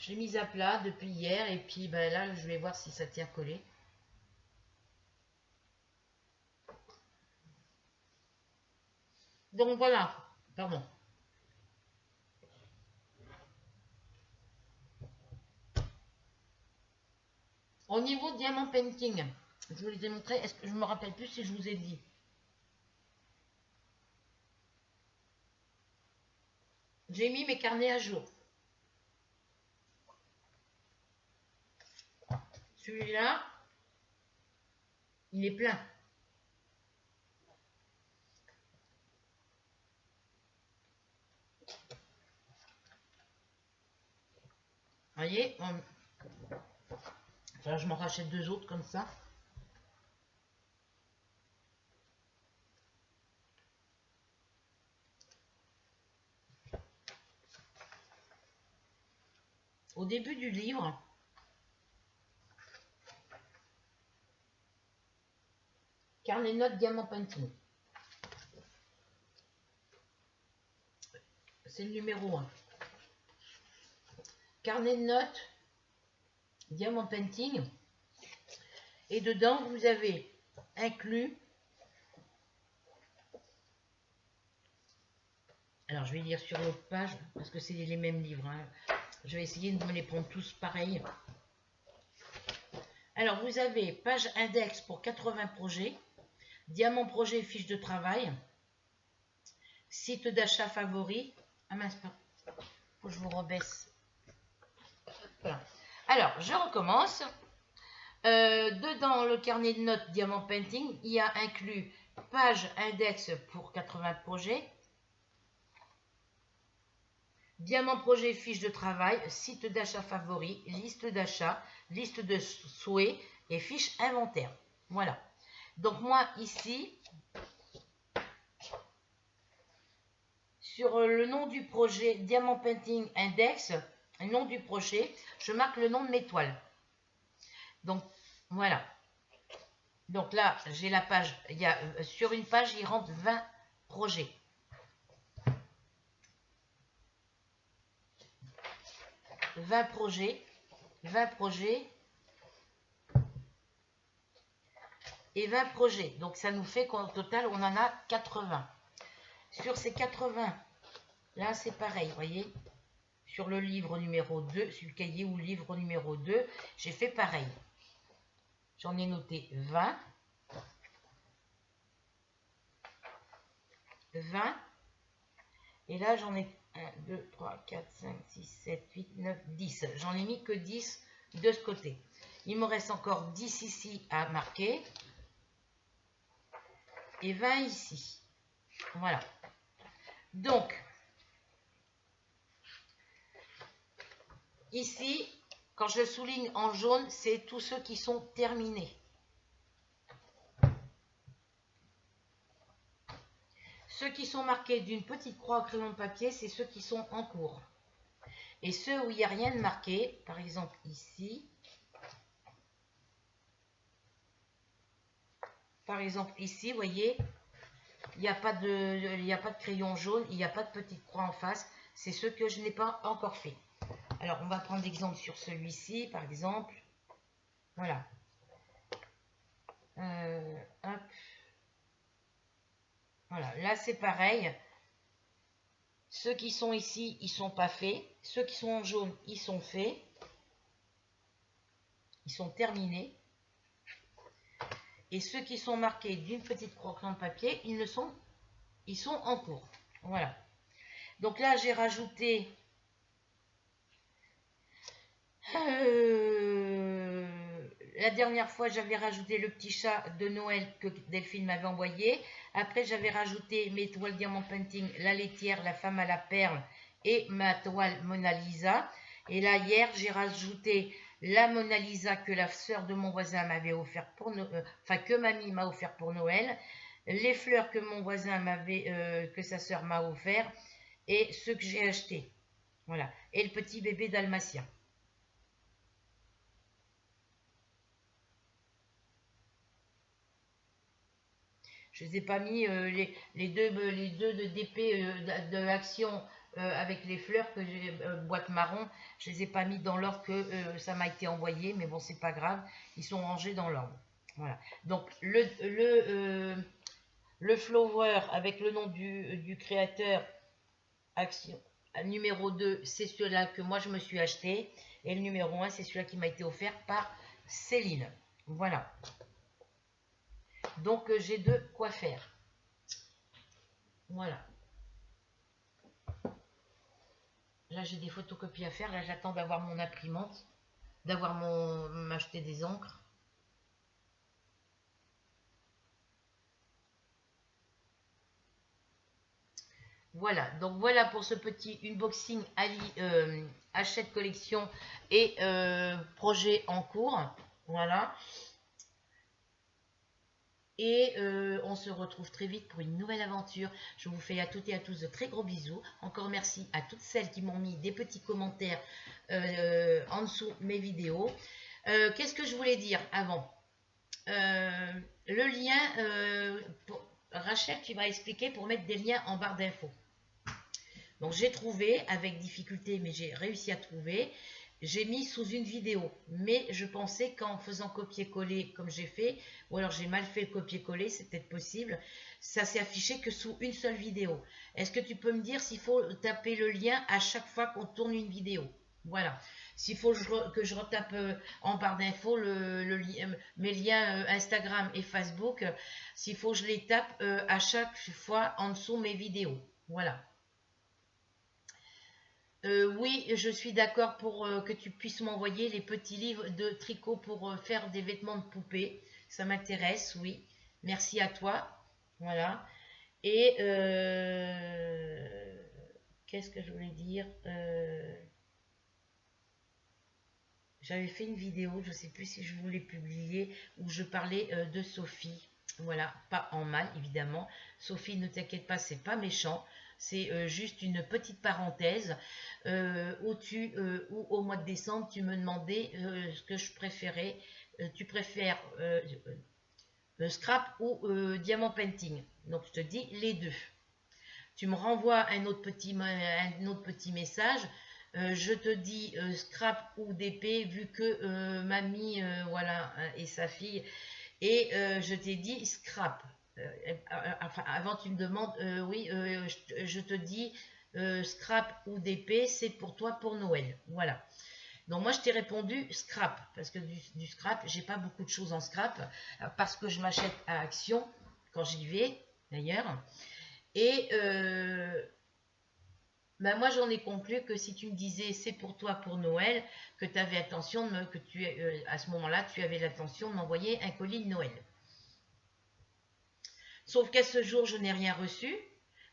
Je l'ai mise à plat depuis hier, et puis là, je vais voir si ça tient collé. Donc voilà, pardon. Au niveau diamant painting, je vous les ai montrés. Est-ce que je me rappelle plus si je vous ai dit? J'ai mis mes carnets à jour. Celui-là, il est plein. Vous voyez, enfin, je m'en rachète 2 autres comme ça. Au début du livre, carnet de notes diamant painting. C'est le numéro 1. Carnet de notes diamant painting. Et dedans, vous avez inclus... Alors, je vais lire sur l'autre page, parce que c'est les mêmes livres. Hein. Je vais essayer de me les prendre tous pareils. Alors, vous avez page index pour 80 projets, diamant projet, fiche de travail, site d'achat favori. Ah mince, faut que je vous rebaisse. Voilà. Alors, je recommence. Dedans le carnet de notes Diamant Painting, il y a inclus page index pour 80 projets, Diamant projet, fiche de travail, site d'achat favori, liste d'achat, liste de souhaits et fiche inventaire. Voilà. Donc moi ici, sur le nom du projet Diamant Painting Index, le nom du projet, je marque le nom de mes toiles. Donc voilà. Donc là, j'ai la page. Il y a, sur une page, il rentre 20 projets. « 20 projets, 20 projets et 20 projets. Donc ça nous fait qu'au total, on en a 80. Sur ces 80, là c'est pareil, vous voyez. Sur le livre numéro 2, sur le cahier ou le livre numéro 2, j'ai fait pareil. J'en ai noté 20. 20. Et là, j'en ai 1, 2, 3, 4, 5, 6, 7, 8, 9, 10. J'en ai mis que 10 de ce côté. Il me reste encore 10 ici à marquer. Et 20 ici. Voilà. Donc, ici, quand je souligne en jaune, c'est tous ceux qui sont terminés. Ceux qui sont marqués d'une petite croix au crayon de papier, c'est ceux qui sont en cours. Et ceux où il n'y a rien de marqué, par exemple ici, vous voyez, il n'y a pas de crayon jaune, il n'y a pas de petite croix en face, c'est ceux que je n'ai pas encore fait. Alors, on va prendre l'exemple sur celui-ci, par exemple. Voilà. Hop. Voilà, là c'est pareil. Ceux qui sont ici, ils ne sont pas faits. Ceux qui sont en jaune, ils sont faits. Ils sont terminés. Et ceux qui sont marqués d'une petite croix de papier, ils sont en cours. Voilà. Donc là, j'ai rajouté la dernière fois, j'avais rajouté le petit chat de Noël que Delphine m'avait envoyé. Après, j'avais rajouté mes toiles Diamant Painting, la laitière, la femme à la perle et ma toile Mona Lisa. Et là, hier, j'ai rajouté la Mona Lisa que la sœur de mon voisin m'avait offert pour Noël, enfin que mamie m'a offert pour Noël, les fleurs que mon voisin m'avait, que sa sœur m'a offert et ceux que j'ai achetés. Voilà. Et le petit bébé dalmatien. Je ne les ai pas mis les deux de DP de Action avec les fleurs que j'ai boîte marron. Je ne les ai pas mis dans l'ordre que ça m'a été envoyé, mais bon, c'est pas grave. Ils sont rangés dans l'ordre. Voilà. Donc le flower avec le nom du créateur Action numéro 2, c'est celui-là que moi je me suis acheté. Et le numéro 1, c'est celui-là qui m'a été offert par Céline. Voilà. Donc, j'ai de quoi faire. Voilà. Là, j'ai des photocopies à faire. Là, j'attends d'avoir mon imprimante, d'avoir m'acheter des encres. Voilà. Donc, voilà pour ce petit unboxing Hachette collection et projet en cours. Voilà. Et on se retrouve très vite pour une nouvelle aventure. Je vous fais à toutes et à tous de très gros bisous. Encore merci à toutes celles qui m'ont mis des petits commentaires en dessous mes vidéos. Qu'est-ce que je voulais dire avant? Le lien, Rachel qui va expliquer pour mettre des liens en barre d'infos. Donc j'ai trouvé, avec difficulté, mais j'ai réussi à trouver. J'ai mis sous une vidéo, mais je pensais qu'en faisant copier-coller comme j'ai fait, ou alors j'ai mal fait le copier-coller, c'est peut-être possible, ça s'est affiché que sous une seule vidéo. Est-ce que tu peux me dire s'il faut taper le lien à chaque fois qu'on tourne une vidéo? Voilà. S'il faut que je retape en barre d'infos mes liens Instagram et Facebook, s'il faut que je les tape à chaque fois en dessous mes vidéos. Voilà. Oui, je suis d'accord pour que tu puisses m'envoyer les petits livres de tricot pour faire des vêtements de poupée. Ça m'intéresse, oui. Merci à toi. Voilà. Et qu'est-ce que je voulais dire J'avais fait une vidéo, je ne sais plus si je voulais publier, où je parlais de Sophie. Voilà, pas en mal évidemment. Sophie, ne t'inquiète pas, c'est pas méchant. C'est juste une petite parenthèse où au mois de décembre, tu me demandais ce que je préférais. Tu préfères scrap ou diamant painting. Donc je te dis les deux. Tu me renvoies un autre petit message. Je te dis scrap ou DP vu que mamie voilà et sa fille et je t'ai dit scrap. Enfin avant tu me demandes oui je te dis scrap ou DP c'est pour toi pour Noël. Voilà. Donc moi je t'ai répondu scrap parce que du scrap j'ai pas beaucoup de choses en scrap parce que je m'achète à Action quand j'y vais d'ailleurs et ben moi j'en ai conclu que si tu me disais c'est pour toi pour Noël, que tu avais attention que tu à ce moment-là tu avais l'intention de m'envoyer un colis de Noël. Sauf qu'à ce jour je n'ai rien reçu,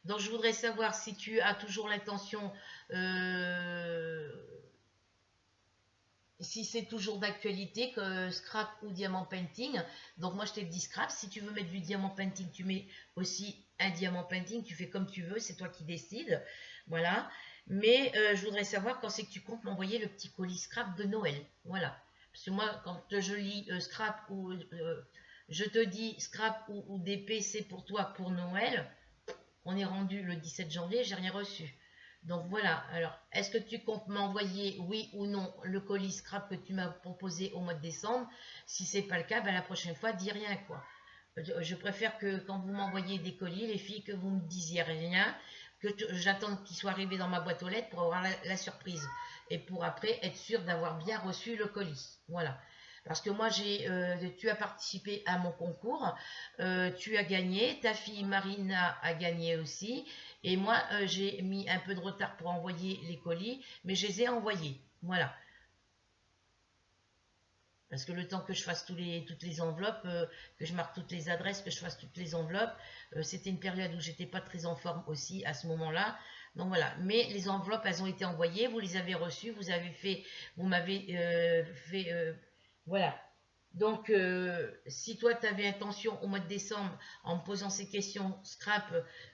donc je voudrais savoir si tu as toujours l'intention, si c'est toujours d'actualité que scrap ou diamant painting. Donc moi je t'ai dit scrap. Si tu veux mettre du diamant painting, tu mets aussi un diamant painting. Tu fais comme tu veux, c'est toi qui décides. Voilà. Mais je voudrais savoir quand c'est que tu comptes m'envoyer le petit colis scrap de Noël. Voilà. Parce que moi, quand je lis scrap ou je te dis scrap ou DP, c'est pour toi pour Noël. On est rendu le 17 janvier, j'ai rien reçu. Donc voilà, alors est-ce que tu comptes m'envoyer oui ou non le colis scrap que tu m'as proposé au mois de décembre? Si c'est pas le cas, ben, la prochaine fois, dis rien quoi. Je préfère que quand vous m'envoyez des colis, les filles, que vous me disiez rien, que j'attende qu'ils soient arrivés dans ma boîte aux lettres pour avoir la surprise et pour après être sûr d'avoir bien reçu le colis. Voilà. Parce que moi, tu as participé à mon concours, tu as gagné, ta fille Marina a gagné aussi, et moi, j'ai mis un peu de retard pour envoyer les colis, mais je les ai envoyés. Voilà. Parce que le temps que je fasse toutes les enveloppes, que je marque toutes les adresses, que je fasse toutes les enveloppes, c'était une période où j'étais pas très en forme aussi à ce moment-là. Donc voilà. Mais les enveloppes, elles ont été envoyées, vous les avez reçues, vous m'avez fait, voilà. Donc, si toi, tu avais intention au mois de décembre, en me posant ces questions, scrap,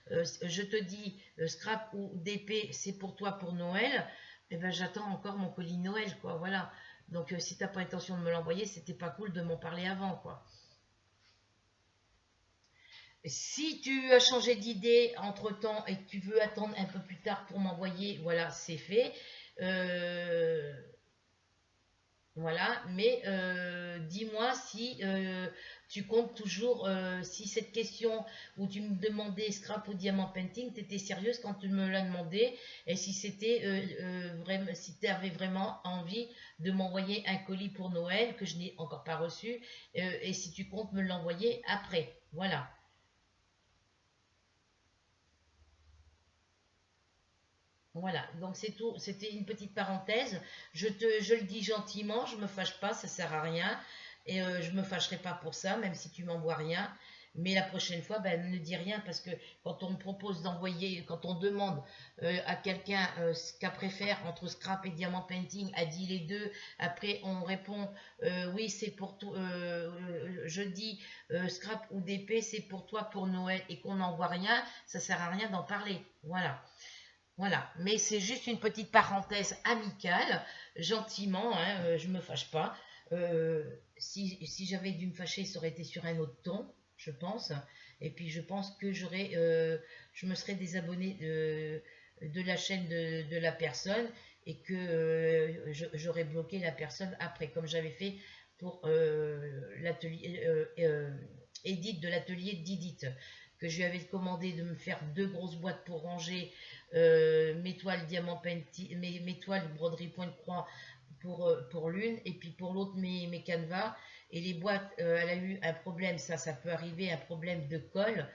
je te dis, scrap ou DP, c'est pour toi pour Noël, eh ben, j'attends encore mon colis Noël, quoi, voilà. Donc, si tu n'as pas intention de me l'envoyer, c'était pas cool de m'en parler avant, quoi. Si tu as changé d'idée entre-temps et que tu veux attendre un peu plus tard pour m'envoyer, voilà, c'est fait. Voilà, mais dis-moi si tu comptes toujours, si cette question où tu me demandais scrap ou diamant painting, tu étais sérieuse quand tu me l'as demandé, et si c'était vraiment, si tu avais vraiment envie de m'envoyer un colis pour Noël que je n'ai encore pas reçu, et si tu comptes me l'envoyer après. Voilà. Voilà, donc c'est tout. C'était une petite parenthèse. Je le dis gentiment, je me fâche pas, ça sert à rien. Et je me fâcherai pas pour ça, même si tu m'envoies rien. Mais la prochaine fois, ben, ne dis rien parce que quand on me propose d'envoyer, quand on demande à quelqu'un ce qu'elle préfère entre scrap et diamant painting, a dit les deux. Après, on répond oui, c'est pour tout. Je dis scrap ou DP, c'est pour toi pour Noël et qu'on n'envoie rien, ça sert à rien d'en parler. Voilà. Voilà, mais c'est juste une petite parenthèse amicale, gentiment, hein, je ne me fâche pas. Si j'avais dû me fâcher, ça aurait été sur un autre ton, je pense. Et puis je pense que je me serais désabonnée de la chaîne de la personne et que j'aurais bloqué la personne après, comme j'avais fait pour l'atelier Edith de l'atelier d'Edith. que je lui avais commandé de me faire 2 grosses boîtes pour ranger mes toiles diamant penti, mes toiles broderie point de croix pour l'une, et puis pour l'autre mes canevas. Et les boîtes, elle a eu un problème, ça peut arriver, un problème de colle.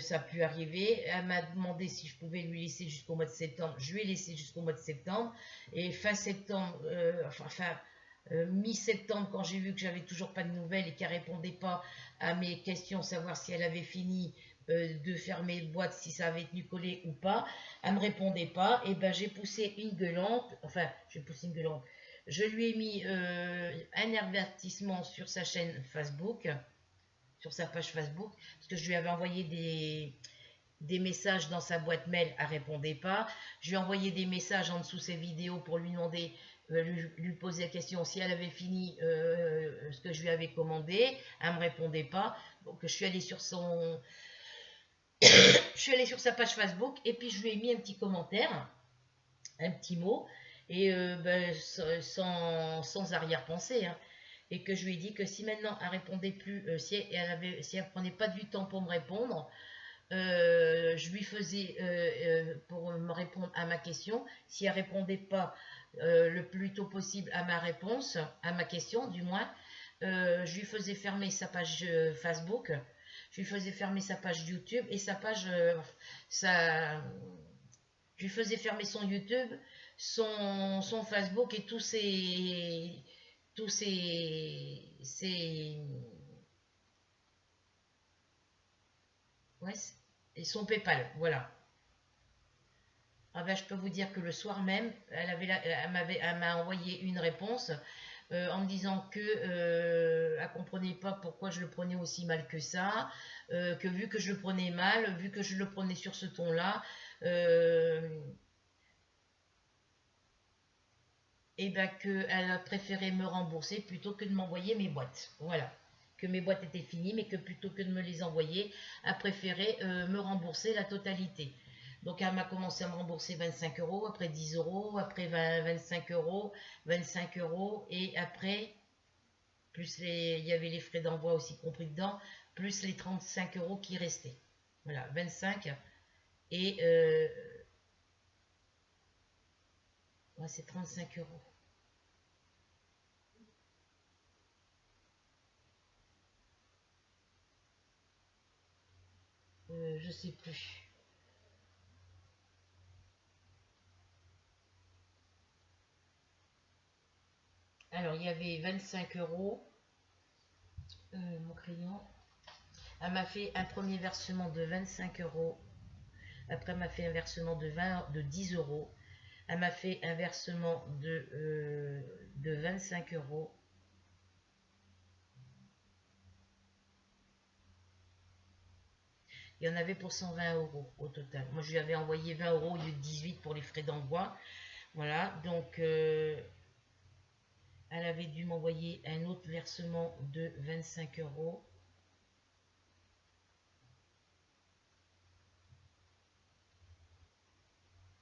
Ça a pu arriver. Elle m'a demandé si je pouvais lui laisser jusqu'au mois de septembre. Je lui ai laissé jusqu'au mois de septembre. Et fin septembre, mi-septembre, quand j'ai vu que j'avais toujours pas de nouvelles et qu'elle répondait pas à mes questions, savoir si elle avait fini de faire mes boîtes, si ça avait tenu collé ou pas, elle me répondait pas. Et ben j'ai poussé une gueulante. Enfin, j'ai poussé une gueulante. Je lui ai mis un avertissement sur sa chaîne Facebook, sur sa page Facebook, parce que je lui avais envoyé des messages dans sa boîte mail, elle répondait pas. Je lui ai envoyé des messages en dessous ses vidéos pour lui demander, lui poser la question si elle avait fini ce que je lui avais commandé. Elle me répondait pas. Donc je suis allée sur son, je suis allée sur sa page Facebook et puis je lui ai mis un petit commentaire, un petit mot, et sans arrière-pensée, hein. Et que je lui ai dit que si maintenant elle répondait plus, si elle prenait pas du temps pour me répondre, je lui faisais pour me répondre à ma question. Si elle répondait pas le plus tôt possible à ma réponse, à ma question du moins, je lui faisais fermer sa page Facebook, je lui faisais fermer sa page YouTube et sa page, je lui faisais fermer son YouTube, son Facebook et tous ses ouais, et son PayPal, voilà. Ah ben, je peux vous dire que le soir même, elle m'a envoyé une réponse en me disant que elle comprenait pas pourquoi je le prenais aussi mal que ça, que vu que je le prenais mal, vu que je le prenais sur ce ton-là, et ben qu'elle a préféré me rembourser plutôt que de m'envoyer mes boîtes. Voilà. Que mes boîtes étaient finies, mais que plutôt que de me les envoyer, a préféré me rembourser la totalité. Donc elle m'a commencé à me rembourser 25 euros, après 10 euros, après 25 euros, 25 euros, et après, il y avait les frais d'envoi aussi compris dedans, plus les 35 euros qui restaient. Voilà, 25 et ouais, c'est 35 euros. Je sais plus. Alors, il y avait 25 euros. Mon crayon. Elle m'a fait un premier versement de 25 euros. Après, elle m'a fait un versement de 10 euros. Elle m'a fait un versement de 25 euros. Il y en avait pour 120 euros au total. Moi, je lui avais envoyé 20 euros au lieu de 18 pour les frais d'envoi. Voilà, donc elle avait dû m'envoyer un autre versement de 25 euros.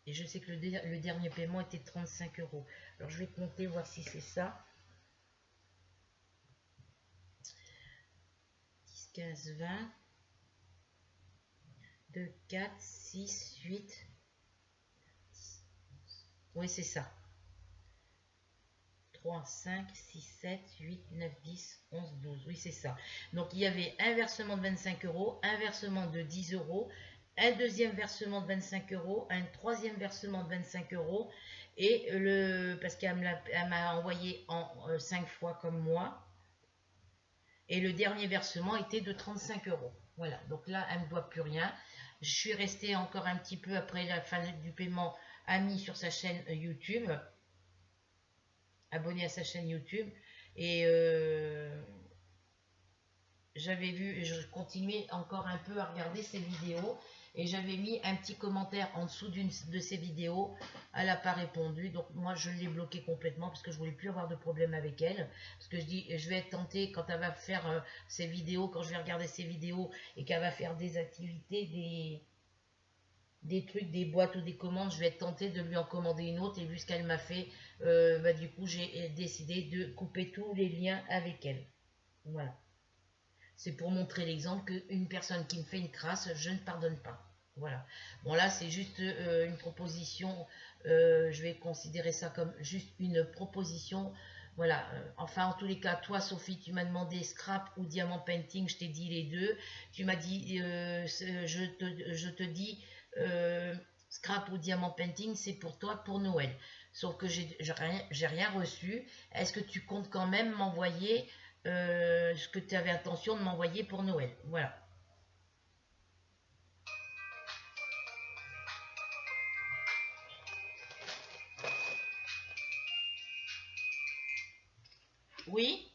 Et je sais que le dernier paiement était de 35 euros. Alors je vais compter, voir si c'est ça. 10, 15, 20. 2, 4, 6, 8. Oui, c'est ça. 3, 5, 6, 7, 8, 9, 10, 11, 12. Oui, c'est ça. Donc, il y avait un versement de 25 euros, un versement de 10 euros, un deuxième versement de 25 euros, un troisième versement de 25 euros, et parce qu'elle m'a envoyé en 5 fois comme moi, et le dernier versement était de 35 euros. Voilà, donc là, elle ne me doit plus rien. Je suis restée encore un petit peu après la fin du paiement amie sur sa chaîne YouTube, abonnée à sa chaîne YouTube, et j'avais vu, je continuais encore un peu à regarder ses vidéos, et j'avais mis un petit commentaire en dessous d'une de ses vidéos. Elle n'a pas répondu, donc moi je l'ai bloqué complètement parce que je voulais plus avoir de problème avec elle, parce que je dis je vais être tentée quand elle va faire ses vidéos, quand je vais regarder ses vidéos et qu'elle va faire des activités, des trucs, des boîtes ou des commandes, je vais être tentée de lui en commander une autre, et vu ce qu'elle m'a fait, du coup j'ai décidé de couper tous les liens avec elle. Voilà. C'est pour montrer l'exemple qu'une personne qui me fait une crasse, je ne pardonne pas. Voilà. Bon, là, c'est juste une proposition. Je vais considérer ça comme juste une proposition. Voilà. Enfin, en tous les cas, toi, Sophie, tu m'as demandé scrap ou diamant painting. Je t'ai dit les deux. Tu m'as dit, je te dis, scrap ou diamant painting, c'est pour toi, pour Noël. Sauf que j'ai rien reçu. Est-ce que tu comptes quand même m'envoyer ce que tu avais intention de m'envoyer pour Noël? Voilà. Oui.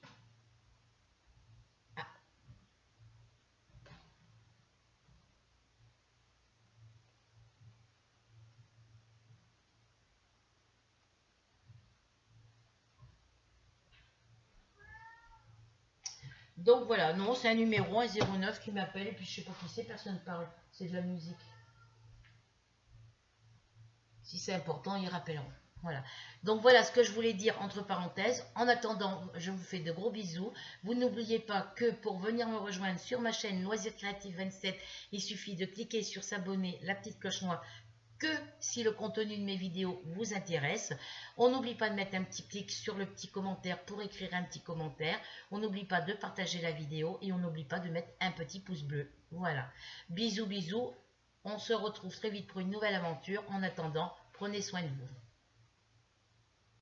Ah, donc voilà, non, c'est un numéro, un 09 qui m'appelle, et puis je sais pas qui c'est, personne parle. C'est de la musique. Si c'est important, ils rappelleront. Voilà. Donc voilà ce que je voulais dire entre parenthèses. En attendant, je vous fais de gros bisous. Vous n'oubliez pas que pour venir me rejoindre sur ma chaîne Loisirs Créatifs 27, il suffit de cliquer sur s'abonner, la petite cloche noire, que si le contenu de mes vidéos vous intéresse. On n'oublie pas de mettre un petit clic sur le petit commentaire pour écrire un petit commentaire. On n'oublie pas de partager la vidéo et on n'oublie pas de mettre un petit pouce bleu. Voilà. Bisous, bisous. On se retrouve très vite pour une nouvelle aventure. En attendant, prenez soin de vous.